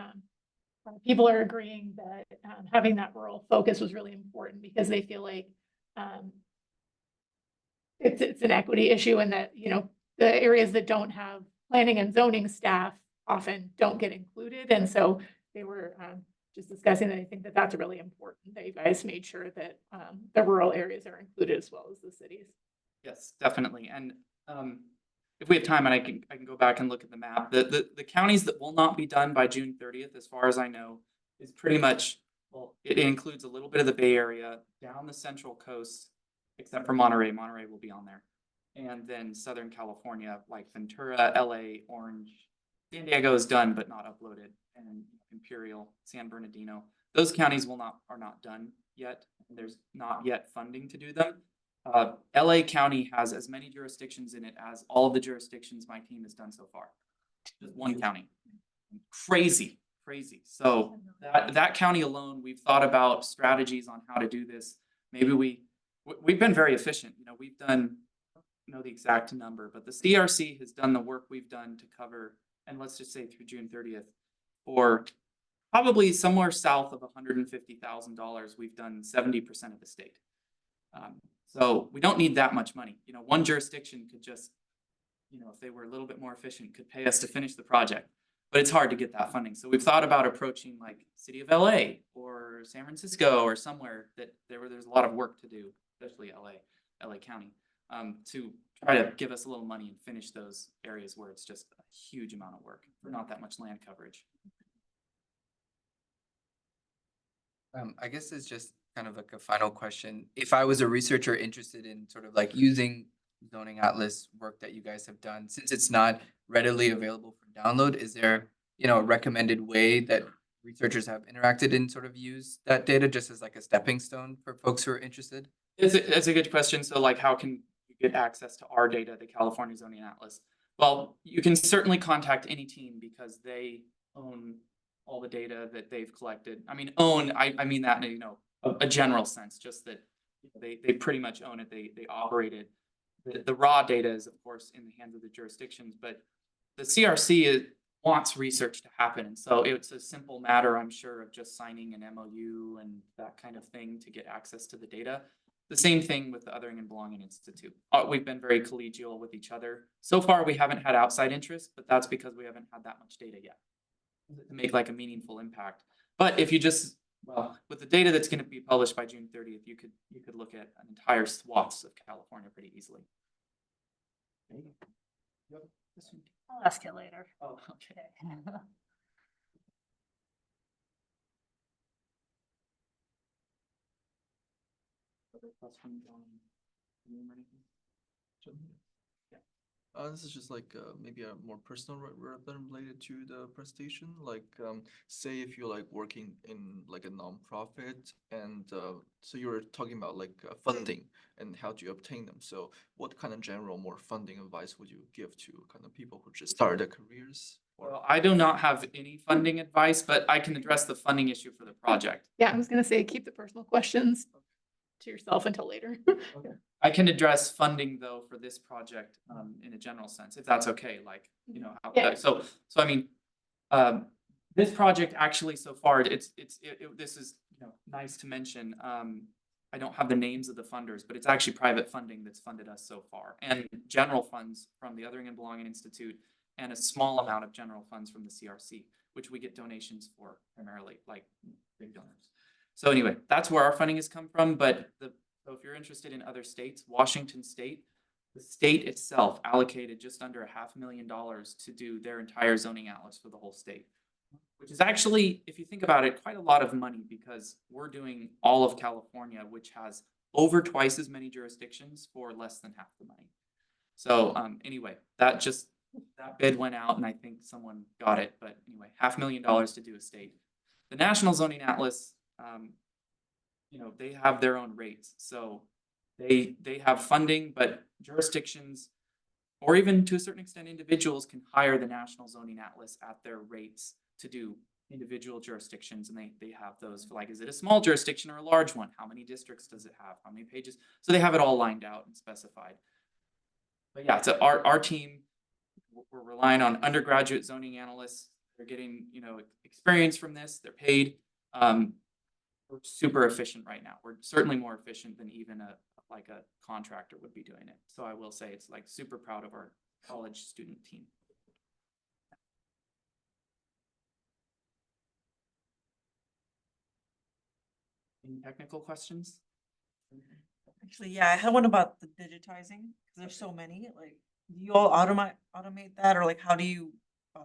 people are agreeing that having that rural focus was really important because they feel like it's an equity issue and that, you know, the areas that don't have planning and zoning staff often don't get included. And so they were just discussing that I think that that's really important that you guys made sure that the rural areas are included as well as the cities. Yes, definitely. And if we have time, and I can go back and look at the map, the counties that will not be done by June 30th, as far as I know, is pretty much, well, it includes a little bit of the Bay Area, down the Central Coast, except for Monterey. Monterey will be on there. And then Southern California, like Ventura, LA, Orange. San Diego is done but not uploaded, and Imperial, San Bernardino. Those counties are not done yet. And there's not yet funding to do them. LA County has as many jurisdictions in it as all of the jurisdictions my team has done so far. Just one county. Crazy. So that county alone, we've thought about strategies on how to do this. Maybe we've been very efficient. You know, we've done, I don't know the exact number, but the CRC has done the work we've done to cover, and let's just say through June 30th, for probably somewhere south of $150,000, we've done 70% of the state. So we don't need that much money. You know, one jurisdiction could just, you know, if they were a little bit more efficient, could pay us to finish the project. But it's hard to get that funding. So we've thought about approaching like city of LA or San Francisco or somewhere that there's a lot of work to do, especially LA County, to try to give us a little money and finish those areas where it's just a huge amount of work for not that much land coverage. I guess it's just kind of like a final question. If I was a researcher interested in sort of like using zoning atlas work that you guys have done, since it's not readily available for download, is there, you know, a recommended way that researchers have interacted and sort of use that data just as like a stepping stone for folks who are interested? It's a good question. So like, how can you get access to our data, the California Zoning Atlas? Well, you can certainly contact any team because they own all the data that they've collected. I mean, I mean that in, you know, a general sense, just that they pretty much own it. They operate it. The raw data is, of course, in the hands of the jurisdictions, but the CRC wants research to happen. And so it's a simple matter, I'm sure, of just signing an MOU and that kind of thing to get access to the data. The same thing with the Othering and Belonging Institute. We've been very collegial with each other. So far, we haven't had outside interest, but that's because we haven't had that much data yet to make like a meaningful impact. But if you just, well, with the data that's going to be published by June 30th, you could look at an entire swaths of California pretty easily. I'll ask you later. Oh, okay. Other questions on Zoom or anything? This is just like maybe a more personal rather than related to the presentation. Like, say if you're like working in like a nonprofit, and so you were talking about like funding and how do you obtain them. So, what kind of general more funding advice would you give to kind of people who just started their careers? Well, I do not have any funding advice, but I can address the funding issue for the project. Yeah, I was gonna say, keep the personal questions to yourself until later. Okay. I can address funding though for this project in a general sense, if that's okay. Like, you know, Yeah. so I mean, this project actually so far, this is, you know, nice to mention. I don't have the names of the funders, but it's actually private funding that's funded us so far, and general funds from the Othering and Belonging Institute, and a small amount of general funds from the CRC, which we get donations for primarily, like big donors. So anyway, that's where our funding has come from. But so if you're interested in other states, Washington State, the state itself allocated just under $500,000 to do their entire zoning atlas for the whole state, which is actually, if you think about it, quite a lot of money because we're doing all of California, which has over twice as many jurisdictions for less than half the money. So anyway, that bid went out and I think someone got it. But anyway, $500,000 to do a state. The National Zoning Atlas, you know, they have their own rates. So they have funding, but jurisdictions, or even to a certain extent, individuals can hire the National Zoning Atlas at their rates to do individual jurisdictions. And they have those for like, is it a small jurisdiction or a large one? How many districts does it have? How many pages? So they have it all lined out and specified. But yeah, so our team, we're relying on undergraduate zoning analysts They're getting, you know, experience from this, they're paid. We're super efficient right now. We're certainly more efficient than even like a contractor would be doing it. So I will say it's like super proud of our college student team. Any technical questions? Actually, yeah, I had one about the digitizing, because there's so many, like, do you all automate that, or like, how do you?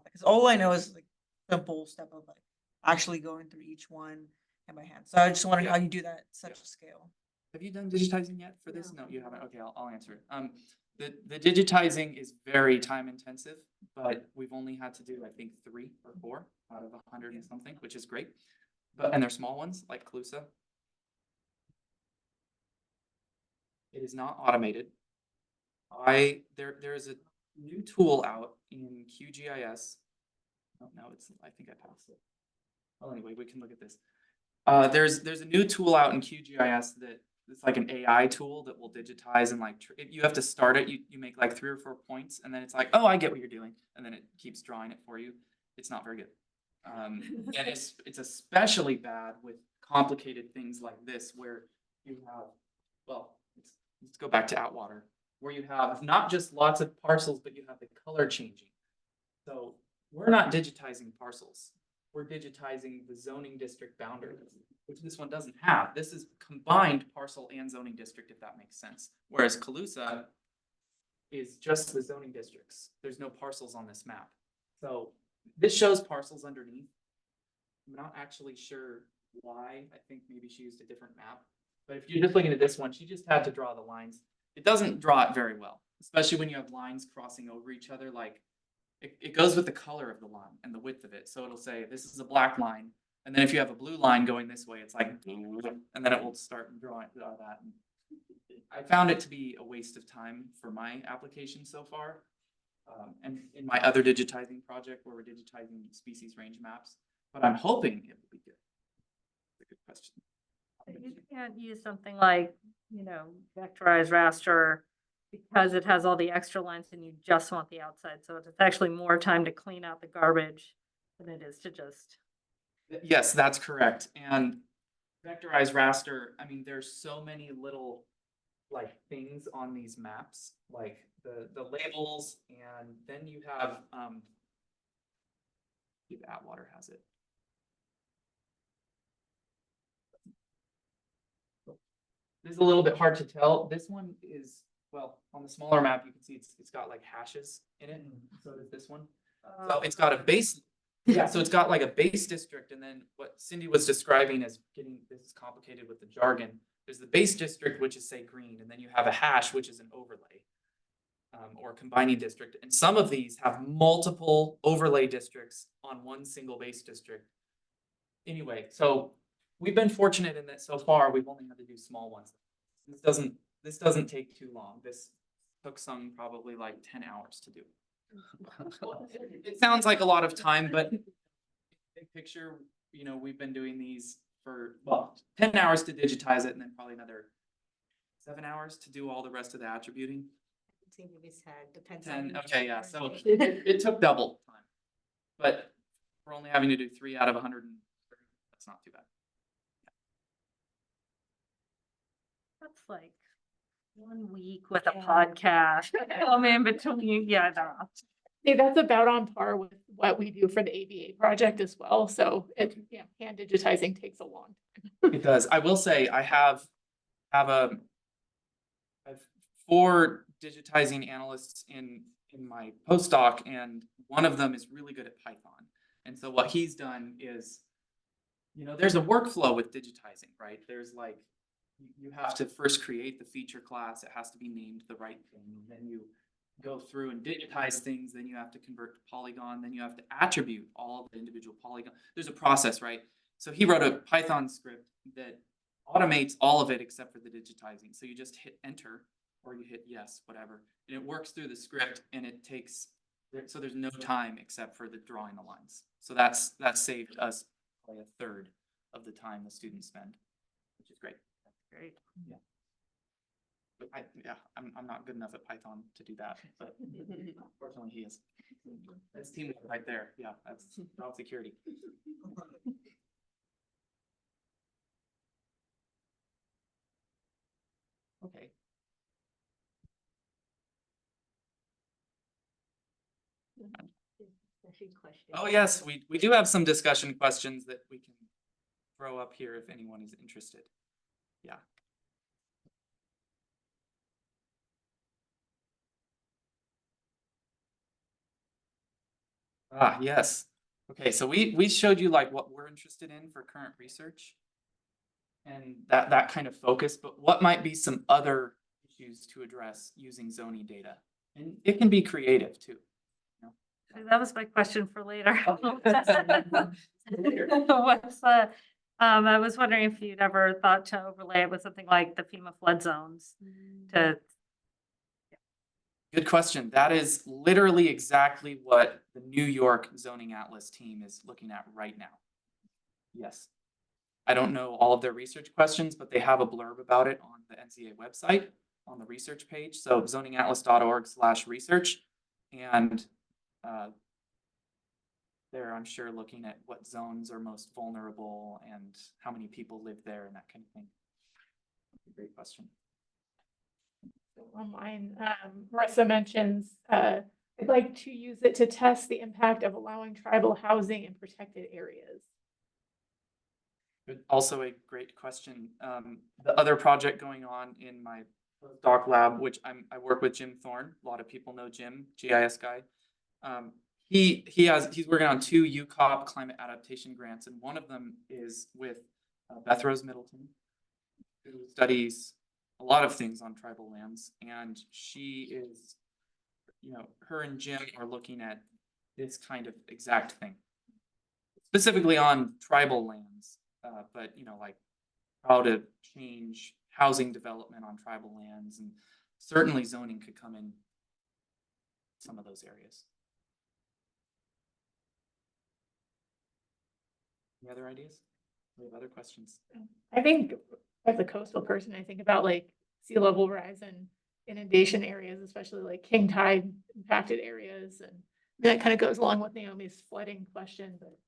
Because all I know is like simple step of like actually going through each one hand by hand. So I just wondering how you do that at such a scale. Have you done digitizing yet for this? No, you haven't. Okay, I'll answer it. The digitizing is very time intensive, but we've only had to do, I think, 3 or 4 out of 100 and something, which is great. And they're small ones like Calusa. It is not automated. There is a new tool out in QGIS. Oh, no, I think I passed it. Well, anyway, we can look at this. There's a new tool out in QGIS that it's like an AI tool that will digitize and like you have to start it. You make like 3 or 4 points, and then it's like, oh, I get what you're doing, and then it keeps drawing it for you. It's not very good, and it's especially bad with complicated things like this where you have, well, let's go back to Atwater, where you have not just lots of parcels, but you have the color changing. So we're not digitizing parcels. We're digitizing the zoning district boundaries, which this one doesn't have. This is combined parcel and zoning district, if that makes sense. Whereas Calusa is just the zoning districts. There's no parcels on this map. So this shows parcels underneath. I'm not actually sure why. I think maybe she used a different map. But if you're just looking at this one, she just had to draw the lines. It doesn't draw it very well, especially when you have lines crossing over each other. Like it goes with the color of the line and the width of it. So it'll say this is a black line. And then if you have a blue line going this way, it's like, and then it will start drawing that. I found it to be a waste of time for my application so far. And in my other digitizing project where we're digitizing species range maps, but I'm hoping it will be good. That's a good question. You can't use something like, you know, vectorized raster because it has all the extra lines and you just want the outside. So it's actually more time to clean out the garbage than it is to just. Yes, that's correct. And vectorized raster, I mean, there's so many little like things on these maps, like the labels, and then you have Atwater has it. This is a little bit hard to tell. This one is, well, on the smaller map, you can see it's got like hashes in it. So does this one. So it's got a base. Yeah, so it's got like a base district, and then what Cindy was describing as getting, this is complicated with the jargon. There's the base district, which is say green, and then you have a hash, which is an overlay or combining district. And some of these have multiple overlay districts on one single base district. Anyway, so we've been fortunate in that so far we've only had to do small ones. This doesn't take too long. This took Sung probably like 10 hours to do. It sounds like a lot of time, but big picture, you know, we've been doing these for, well, 10 hours to digitize it, and then probably another 7 hours to do all the rest of the attributing. Depends 10, on. okay, yeah, so it took double time, but we're only having to do 3 out of 130. That's not too bad. That's like 1 week with a podcast. Come in between, yeah, no. See, that's about on par with what we do for the ABA project as well. So it, yeah, hand digitizing takes a long time. It does. I will say I have 4 digitizing analysts in my postdoc, and one of them is really good at Python. And so what he's done is, you know, there's a workflow with digitizing, right? There's like, you have to first create the feature class. It has to be named the right thing. Then you go through and digitize things. Then you have to convert to Polygon. Then you have to attribute all of the individual Polygon. There's a process, right? So he wrote a Python script that automates all of it except for the digitizing. So you just hit enter or you hit yes, whatever. And it works through the script, and it takes, so there's no time except for the drawing the lines. So that saved us probably 1/3 of the time the students spend, which is great. Great. Yeah. But I'm not good enough at Python to do that, but fortunately he is. That's teamwork right there. Yeah, that's job security. Okay. Oh, yes, we do have some discussion questions that we can throw up here if anyone is interested. Yeah. Ah, yes. Okay, so we showed you like what we're interested in for current research and that kind of focus, but what might be some other issues to address using zoning data? And it can be creative too. That was my question for later. Later. What's the, I was wondering if you'd ever thought to overlay it with something like the FEMA flood zones to, Good question. That is literally exactly what the New York zoning atlas team is looking at right now. Yes. I don't know all of their research questions, but they have a blurb about it on the NZA website on the research page. So zoningatlas.org/research. And they're, I'm sure, looking at what zones are most vulnerable and how many people live there and that kind of thing. Great question. Online, Marissa mentions, I'd like to use it to test the impact of allowing tribal housing in protected areas. Also a great question. The other project going on in my postdoc lab, which I work with Jim Thorne. A lot of people know Jim, GIS guy. He's working on 2 UCOP climate adaptation grants, and one of them is with Beth Rose Middleton, who studies a lot of things on tribal lands, and she is, her and Jim are looking at this kind of exact thing, specifically on tribal lands, but like how to change housing development on tribal lands, and certainly zoning could come in some of those areas. Any other ideas? We have other questions. I think as a coastal person, I think about like sea level rise and inundation areas, especially like king tide impacted areas. And that kind of goes along with Naomi's flooding question, but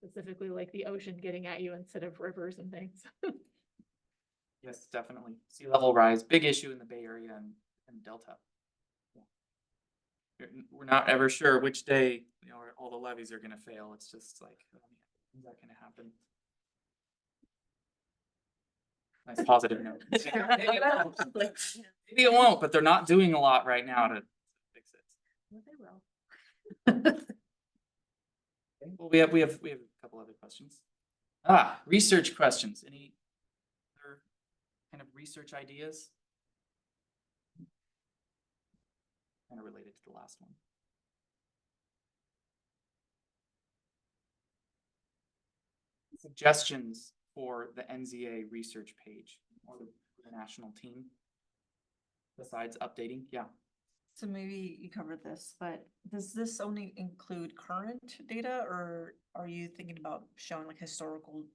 specifically like the ocean getting at you instead of rivers and things. Yes, definitely. Sea level rise, big issue in the Bay Area and Delta. Yeah. We're not ever sure which day all the levees are going to fail. It's just like, oh, yeah, is that going to happen? Nice positive note. Maybe it won't, but they're not doing a lot right now to fix it. well, they will. Okay, well, we have a couple other questions. Research questions. Any other kind of research ideas? Kind of related to the last one. Suggestions for the NZA research page or the national team besides updating? Yeah. So maybe you covered this, but does this only include current data, or are you thinking about showing like historical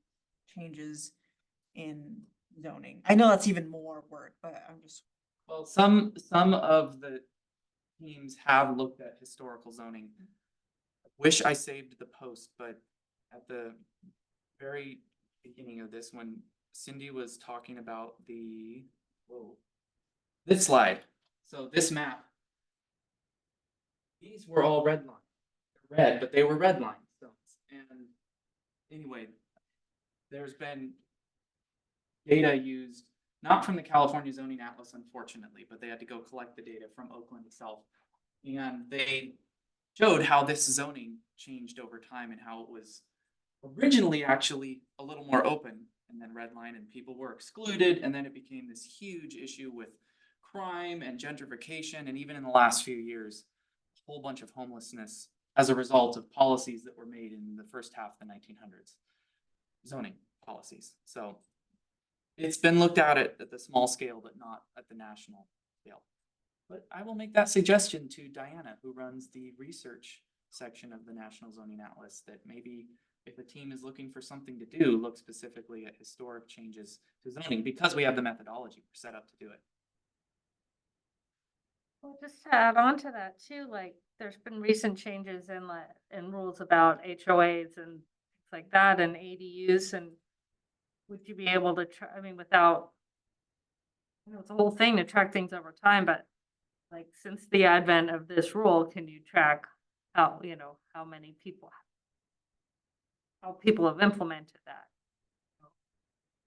changes in zoning? I know that's even more work, but I'm just. Well, some of the teams have looked at historical zoning. Wish I saved the post, but at the very beginning of this, when Cindy was talking about this slide. So this map, these were all red lines. They're red, but they were red line stones. And anyway, there's been data used, not from the California Zoning Atlas, unfortunately, but they had to go collect the data from Oakland itself. And they showed how this zoning changed over time and how it was originally actually a little more open, and then redline and people were excluded, and then it became this huge issue with crime and gentrification, and even in the last few years, a whole bunch of homelessness as a result of policies that were made in the first half of the 1900s, zoning policies. So it's been looked at the small scale, but not at the national scale. But I will make that suggestion to Diana, who runs the research section of the National Zoning Atlas, that maybe if a team is looking for something to do, look specifically at historic changes to zoning, because we have the methodology, we're set up to do it. Well, just to add on to that too, like there's been recent changes in rules about HOAs and things like that and ADUs, and would you be able to I mean, without, it's a whole thing to track things over time, but like, since the advent of this rule, can you track how, how many people, how people have implemented that?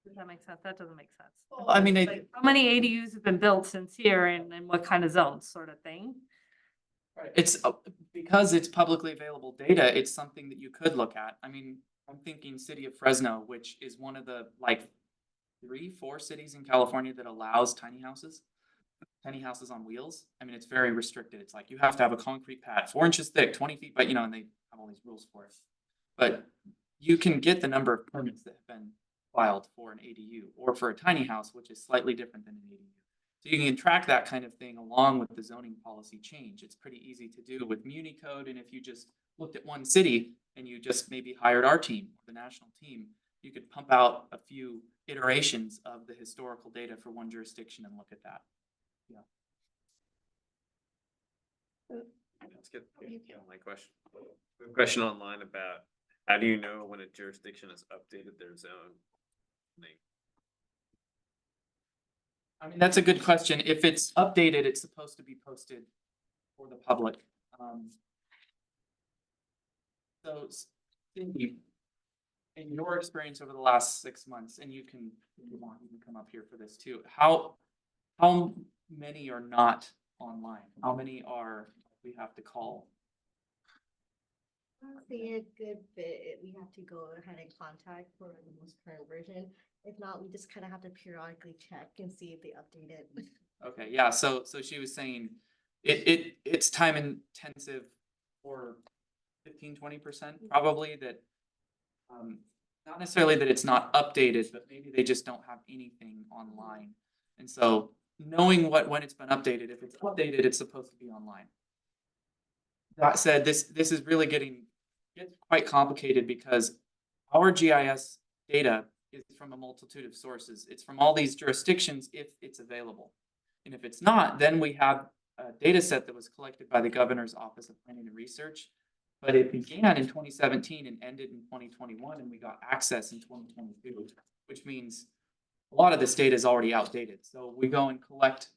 Does that make sense? That doesn't make sense. Well, I mean, Like, how many ADUs have been built since here and what kind of zones, sort of thing? It's because it's publicly available data, it's something that you could look at. I mean, I'm thinking city of Fresno, which is one of the like 3, 4 cities in California that allows tiny houses on wheels. I mean, it's very restricted. It's like you have to have a concrete pad 4 inches thick, 20 feet, but and they have all these rules for it. But you can get the number of permits that have been filed for an ADU or for a tiny house, which is slightly different than an ADU. So you can track that kind of thing along with the zoning policy change. It's pretty easy to do with Muni code. And if you just looked at one city and you just maybe hired our team, the national team, you could pump out a few iterations of the historical data for one jurisdiction and look at that. Yeah. Let's get my question. We have a question online about how do you know when a jurisdiction has updated their zone? I mean, that's a good question. If it's updated, it's supposed to be posted for the public. So, Cindy, in your experience over the last 6 months, and you can, if you want, you can come up here for this too. How many are not online? How many are we have to call? Honestly, a good bit, we have to go ahead and contact for the most current version. If not, we just kind of have to periodically check and see if they update it. Okay, yeah, so she was saying it's time intensive for 15-20% probably that not necessarily that it's not updated, but maybe they just don't have anything online. And so knowing when it's been updated, if it's updated, it's supposed to be online. That said, this is really gets quite complicated because our GIS data is from a multitude of sources. It's from all these jurisdictions if it's available. And if it's not, then we have a data set that was collected by the Governor's Office of Planning and Research, but it began in 2017 and ended in 2021, and we got access in 2022, which means a lot of this data is already outdated. So we go and collect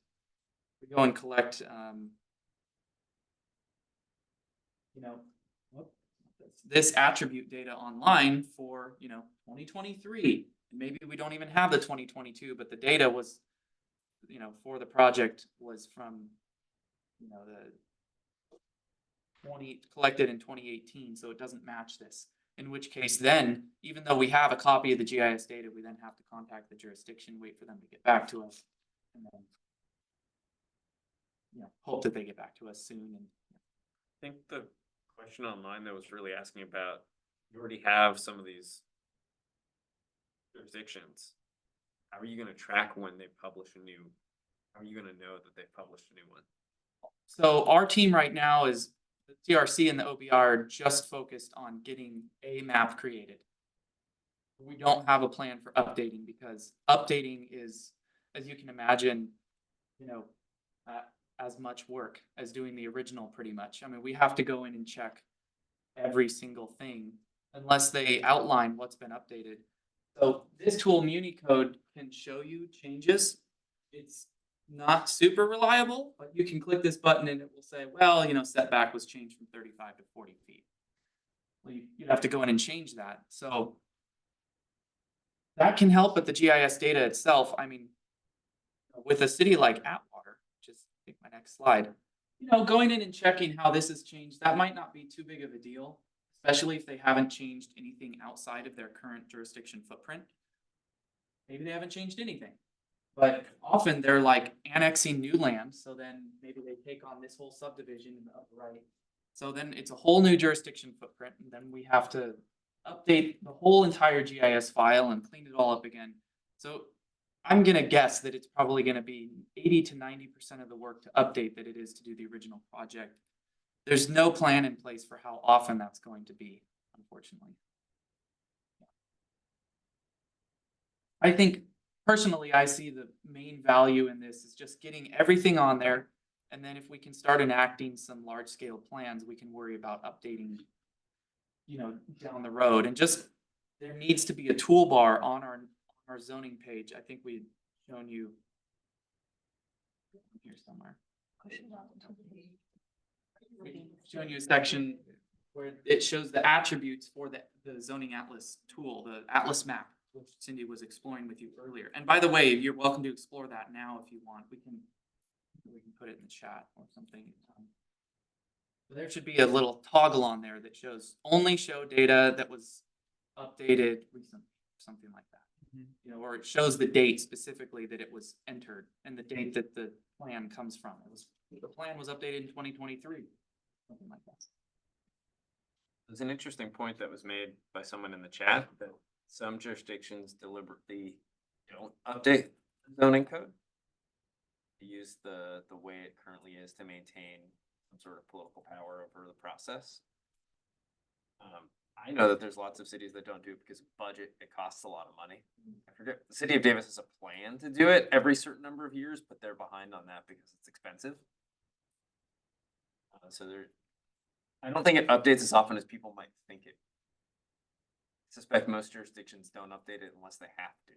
this attribute data online for 2023. Maybe we don't even have the 2022, but the data was for the project was from the collected in 2018, so it doesn't match this. In which case, then even though we have a copy of the GIS data, we then have to contact the jurisdiction, wait for them to get back to us, and then hope that they get back to us soon. And I think the question online that was really asking about, you already have some of these jurisdictions. How are you going to track when they publish a new? How are you going to know that they published a new one? So our team right now is the TRC and the OBR are just focused on getting a map created. We don't have a plan for updating because updating is, as you can imagine, as much work as doing the original pretty much. I mean, we have to go in and check every single thing unless they outline what's been updated. So this tool, Muni Code, can show you changes. It's not super reliable, but you can click this button and it will say, well, setback was changed from 35 to 40 feet. Well, you'd have to go in and change that. So that can help, but the GIS data itself, I mean, with a city like Atwater, just take my next slide, going in and checking how this has changed, that might not be too big of a deal, especially if they haven't changed anything outside of their current jurisdiction footprint. Maybe they haven't changed anything, but often they're like annexing new land. So then maybe they take on this whole subdivision in the upper right. So then it's a whole new jurisdiction footprint. And then we have to update the whole entire GIS file and clean it all up again. So I'm going to guess that it's probably going to be 80 to 90% of the work to update that it is to do the original project. There's no plan in place for how often that's going to be, unfortunately. I think personally, I see the main value in this is just getting everything on there And then if we can start enacting some large scale plans, we can worry about updating, down the road. And just, there needs to be a toolbar on our zoning page. I think we've shown you here somewhere. Showing you a section where it shows the attributes for the zoning atlas tool, the atlas map, which Cindy was exploring with you earlier. And by the way, you're welcome to explore that now if you want. We can put it in the chat or something. But there should be a little toggle on there that shows only show data that was updated recently, something like that. Or it shows the date specifically that it was entered and the date that the plan comes from. The plan was updated in 2023, something like that. There's an interesting point that was made by someone in the chat that some jurisdictions deliberately don't update the zoning code. They use the way it currently is to maintain some sort of political power over the process. I know that there's lots of cities that don't do it because of budget. It costs a lot of money. I forget, the city of Davis has a plan to do it every certain number of years, but they're behind on that because it's expensive. I don't think it updates as often as people might think it. I suspect most jurisdictions don't update it unless they have to.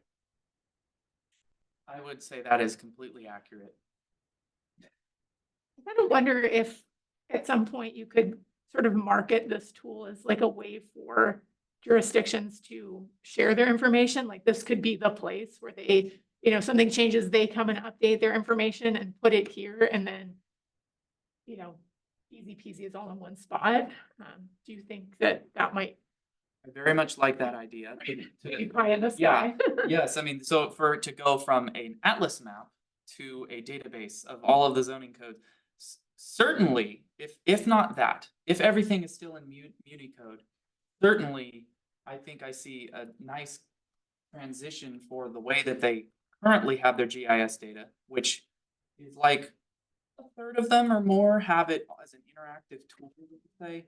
I would say that is completely accurate. I kind of wonder if at some point you could sort of market this tool as like a way for jurisdictions to share their information. Like this could be the place where they, something changes, they come and update their information and put it here, and then, easy peasy is all in one spot. Do you think that might I very much like that idea. be pie in the Yeah. sky? Yes, I mean, so for it to go from an atlas map to a database of all of the zoning codes, certainly, if not that, if everything is still in Muni code, certainly, I think I see a nice transition for the way that they currently have their GIS data, which is like a third of them or more have it as an interactive tool, say.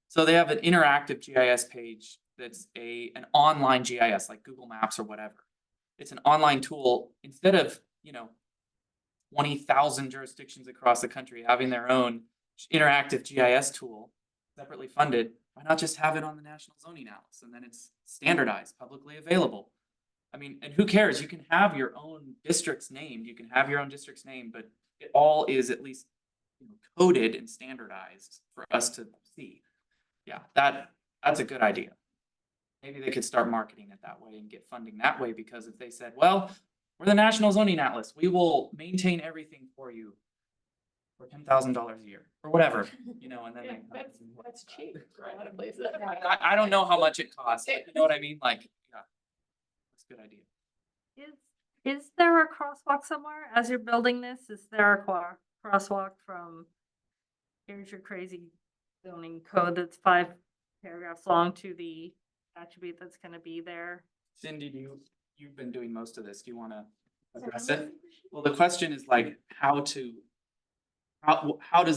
So they have an interactive GIS page that's an online GIS, like Google Maps or whatever. It's an online tool. Instead of, 20,000 jurisdictions across the country having their own interactive GIS tool, separately funded, why not just have it on the National Zoning Atlas, and then it's standardized, publicly available? I mean, and who cares? You can have your own districts named, but it all is at least coded and standardized for us to see. Yeah, that's a good idea. Maybe they could start marketing it that way and get funding that way, because if they said, well, we're the National Zoning Atlas, we will maintain everything for you for $10,000 a year or whatever, and then That's cheap for a lot of places. I don't know how much it costs, but you know what I mean? Like, yeah, that's a good idea. Is there a crosswalk somewhere as you're building this? Is there a crosswalk from here's your crazy zoning code that's 5 paragraphs long to the attribute that's going to be there? Cindy, you've been doing most of this. Do you want to address it? Well, the question is like how does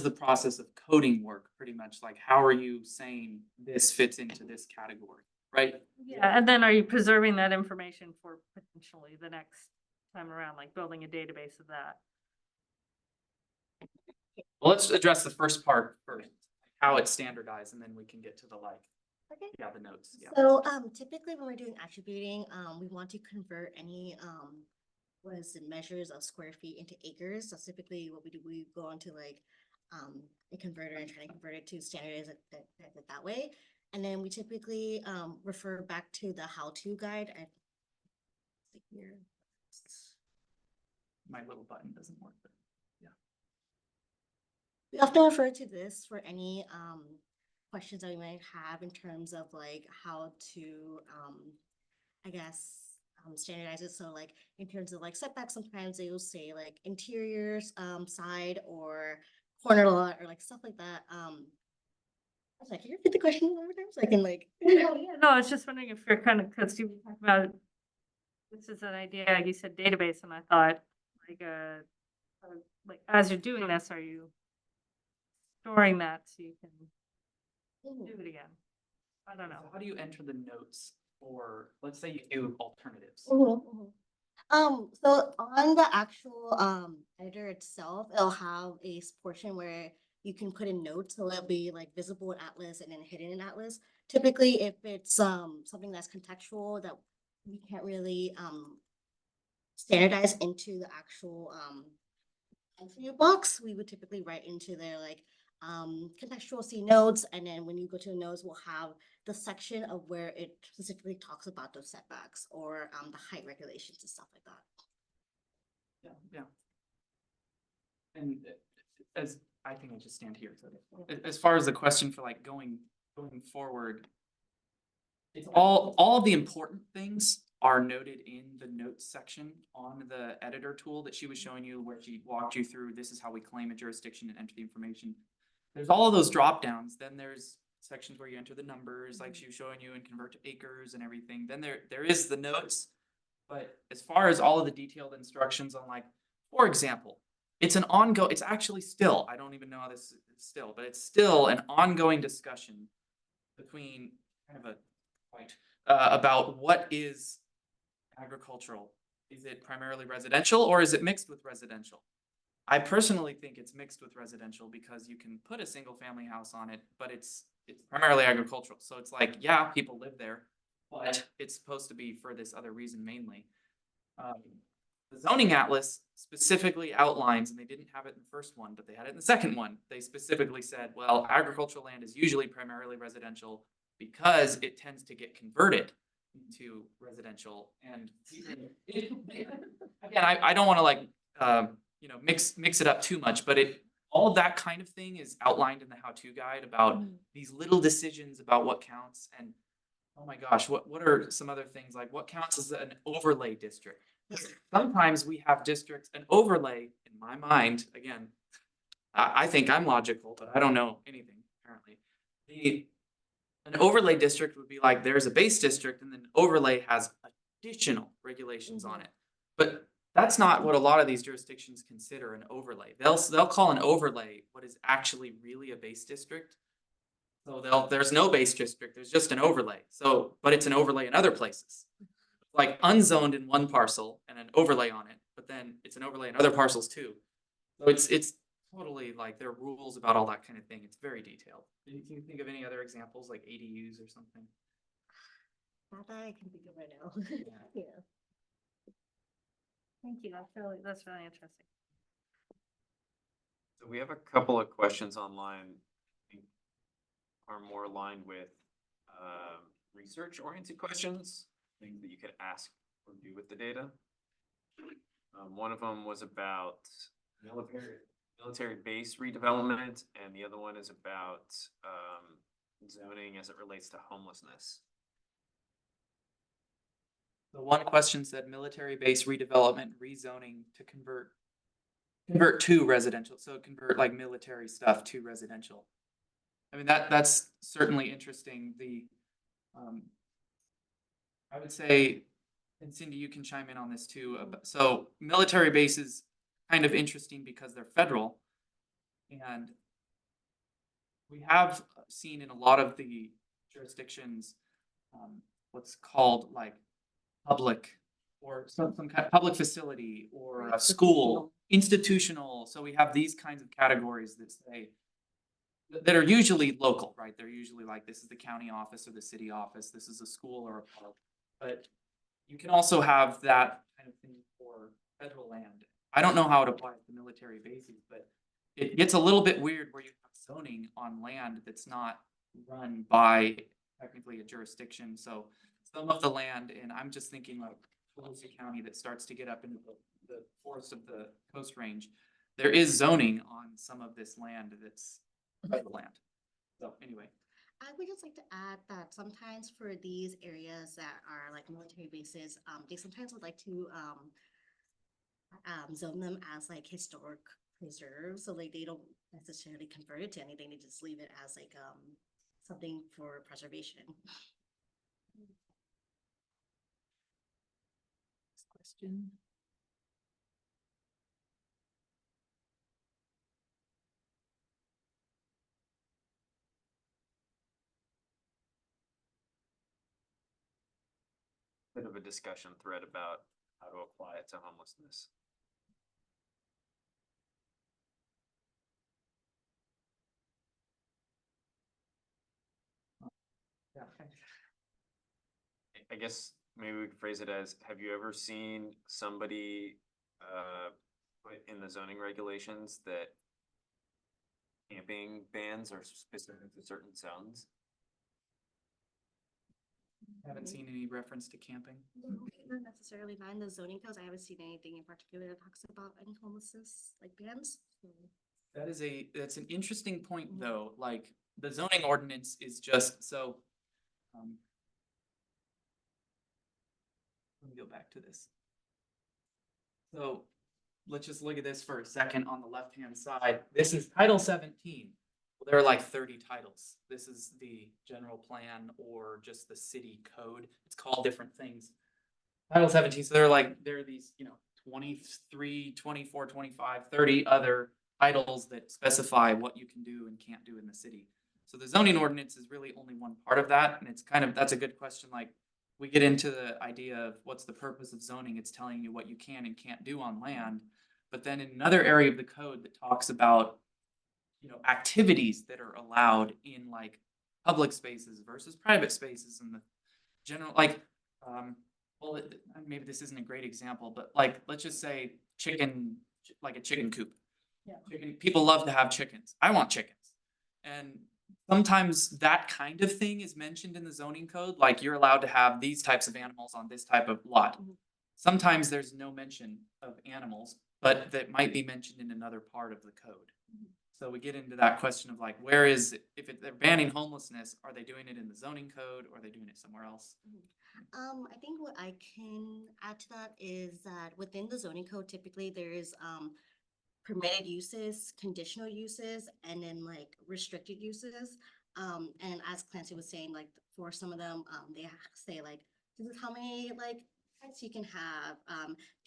the process of coding work, pretty much? Like, how are you saying this fits into this category, right? Yeah, and then are you preserving that information for potentially the next time around, like building a database of that? Well, let's address the first part first, how it's standardized, and then we can get to the Okay. yeah, the notes. Yeah. So typically when we're doing attributing, we want to convert any measures of square feet into acres. So typically what we do, we go onto like a converter and try to convert it to standardize it that way. And then we typically refer back to the how-to guide. My little button doesn't work, but yeah. We often refer to this for any questions that we might have in terms of like how to, standardize it. So like in terms of like setbacks, sometimes they will say like interior side or corner lot or like stuff like that. I was like, can you repeat the question one more time so I can like? No, I was just wondering if you're kind of, because you talked about this is an idea, you said database, and I thought like as you're doing this, are you storing that so you can do it again? I don't know. How do you enter the notes, or let's say you do alternatives? So on the actual editor itself, it'll have a portion where you can put in notes, so it'll be like visible in Atlas and then hidden in Atlas. Typically, if it's something that's contextual that we can't really standardize into the actual entry box, we would typically write into there like contextual C notes, and then when you go to the notes, we'll have the section of where it specifically talks about those setbacks or the height regulations and stuff like that. Yeah. And as, I think I just stand here, so as far as the question for like going forward, it's all of the important things are noted in the notes section on the editor tool that she was showing you, where she walked you through, this is how we claim a jurisdiction and enter the information. There's all of those drop downs. Then there's sections where you enter the numbers, like she was showing you, and convert to acres and everything. Then there is the notes. But as far as all of the detailed instructions on, like, for example, it's actually still, I don't even know how this is still, but it's still an ongoing discussion between kind of a point about what is agricultural. Is it primarily residential or is it mixed with residential? I personally think it's mixed with residential because you can put a single family house on it, but it's primarily agricultural. So it's like, yeah, people live there, but it's supposed to be for this other reason mainly. The zoning atlas specifically outlines, and they didn't have it in the first one, but they had it in the second one. They specifically said, well, agricultural land is usually primarily residential because it tends to get converted into residential. And again, I don't want to like mix it up too much, but all of that kind of thing is outlined in the how-to guide about these little decisions about what counts. And oh my gosh, what are some other things, like what counts as an overlay district? Sometimes we have districts, an overlay, in my mind, again, I think I'm logical, but I don't know anything apparently. An overlay district would be like, there's a base district and then overlay has additional regulations on it. But that's not what a lot of these jurisdictions consider an overlay. They'll call an overlay what is actually really a base district. So there's no base district, there's just an overlay. So, but it's an overlay in other places. Like unzoned in one parcel and an overlay on it, but then it's an overlay in other parcels too. So it's totally like, there are rules about all that kind of thing. It's very detailed. Can you think of any other examples, like ADUs or something? Not that I can think of right now. Yeah. Thank you. That's really interesting. So we have a couple of questions online, I think are more aligned with research-oriented questions, things that you could ask or do with the data. One of them was about military base redevelopment, and the other one is about zoning as it relates to homelessness. The one question said military base redevelopment, rezoning to convert to residential. So convert like military stuff to residential. I mean, that's certainly interesting. I would say, and Cindy, you can chime in on this too. So military bases kind of interesting because they're federal, and we have seen in a lot of the jurisdictions what's called like public or some kind of public facility or a school, institutional. So we have these kinds of categories that say that are usually local, right? They're usually like, this is the county office or the city office, this is a school or a park. But you can also have that kind of thing for federal land. I don't know how it applies to military bases, but it gets a little bit weird where you have zoning on land that's not run by technically a jurisdiction. So some of the land, and I'm just thinking like Clancy County that starts to get up into the forest of the Coast Range, there is zoning on some of this land that's federal land. So anyway. I would just like to add that sometimes for these areas that are like military bases, they sometimes would like to zone them as like historic preserves. So like they don't necessarily convert it to anything, they just leave it as like something for preservation. Next question. Bit of a discussion thread about how to apply it to homelessness. I guess maybe we could phrase it as, have you ever seen somebody put in the zoning regulations that camping bans are specific to certain zones? Haven't seen any reference to camping. Not necessarily not in the zoning codes. I haven't seen anything in particular that talks about any homelessness like bans. So, That's an interesting point though, like the zoning ordinance is just so. Let me go back to this. So let's just look at this for a second on the left-hand side. This is Title 17. Well, there are like 30 titles. This is the general plan or just the city code. It's called different things. Title 17, so there are these, 23, 24, 25, 30 other titles that specify what you can do and can't do in the city. So the zoning ordinance is really only one part of that, and it's that's a good question. Like, we get into the idea of what's the purpose of zoning. It's telling you what you can and can't do on land. But then in another area of the code that talks about, activities that are allowed in like public spaces versus private spaces and the general, well, maybe this isn't a great example, but like, let's just say like a chicken coop. Yeah. People love to have chickens. I want chickens. And sometimes that kind of thing is mentioned in the zoning code, like you're allowed to have these types of animals on this type of lot. Sometimes there's no mention of animals, but that might be mentioned in another part of the code. So we get into that question of like, they're banning homelessness, are they doing it in the zoning code or are they doing it somewhere else? I think what I can add to that is that within the zoning code, typically there is permitted uses, conditional uses, and then like restricted uses. And as Clancy was saying, like for some of them, they say like, this is how many like pets you can have.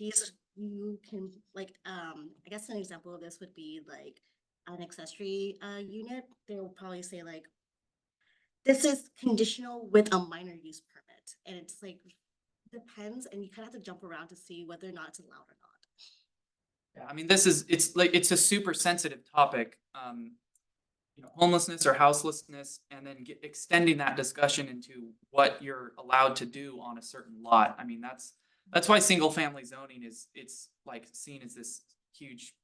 These you can like, I guess an example of this would be like an accessory unit. They will probably say like, this is conditional with a minor use permit. And it's like, depends, and you kind of have to jump around to see whether or not it's allowed or not. Yeah, I mean, it's a super sensitive topic, homelessness or houselessness, and then extending that discussion into what you're allowed to do on a certain lot. I mean, that's why single family zoning it's like seen as this huge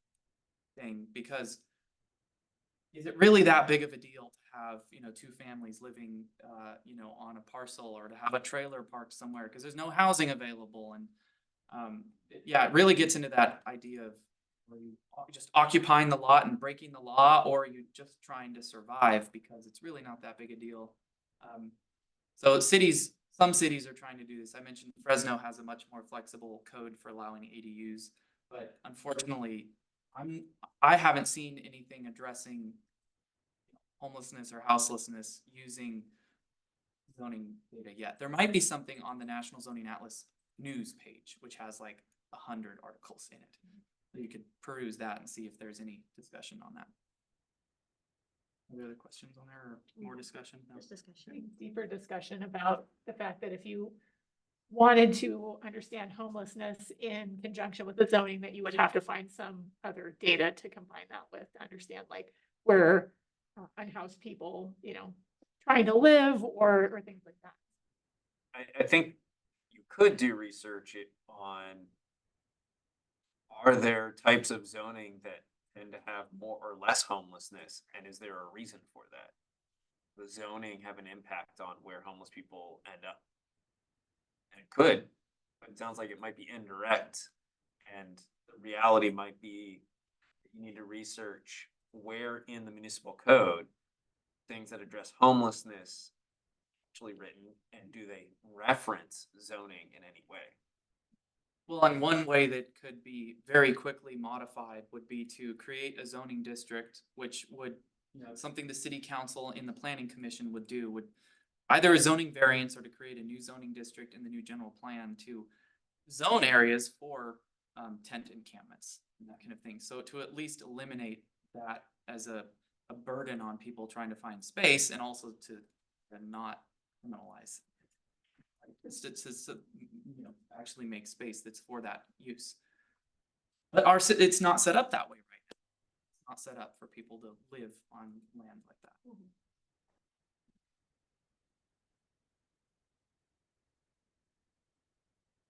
thing, because is it really that big of a deal to have, two families living, on a parcel, or to have a trailer parked somewhere because there's no housing available? And it really gets into that idea of, are you just occupying the lot and breaking the law, or are you just trying to survive because it's really not that big a deal? So some cities are trying to do this. I mentioned Fresno has a much more flexible code for allowing ADUs, but unfortunately, I haven't seen anything addressing homelessness or houselessness using zoning data yet. There might be something on the National Zoning Atlas news page, which has like 100 articles in it. So you could peruse that and see if there's any discussion on that. Are there other questions on there or more discussion? No. Just discussion. Deeper discussion about the fact that if you wanted to understand homelessness in conjunction with the zoning, that you would have to find some other data to combine that with to understand like where unhoused people, trying to live or things like that. I think you could do research on, are there types of zoning that tend to have more or less homelessness, and is there a reason for that? The zoning have an impact on where homeless people end up? And it could, but it sounds like it might be indirect, and the reality might be that you need to research where in the municipal code things that address homelessness actually written, and do they reference zoning in any way? Well, and one way that could be very quickly modified would be to create a zoning district, which would, something the city council in the planning commission would do, would either a zoning variance or to create a new zoning district in the new general plan to zone areas for tent encampments and that kind of thing. So to at least eliminate that as a burden on people trying to find space, and also to not criminalize you know, actually make space that's for that use. But it's not set up that way right now. It's not set up for people to live on land like that.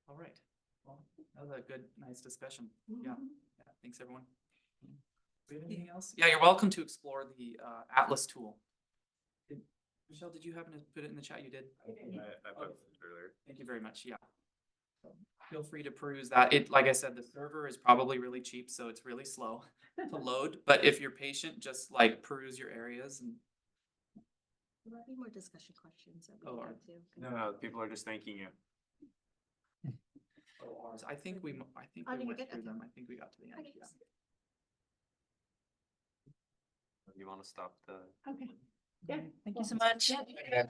All right, well, that was a good, nice discussion. Yeah, thanks, everyone. Do we have anything else? Yeah, you're welcome to explore the Atlas tool. Michelle, did you happen to put it in the chat? You did? I posted it earlier. Thank you very much, yeah. So feel free to peruse that. Like I said, the server is probably really cheap, so it's really slow to load, but if you're patient, just like peruse your areas and. There might be more discussion questions. that we Oh, can are- get to. No, people are just thanking you. I think we Oh, went you did? through Okay. them. I think we got to the end, Okay. yeah. You want to stop the? Okay. Yeah. Thank you so much. Yeah.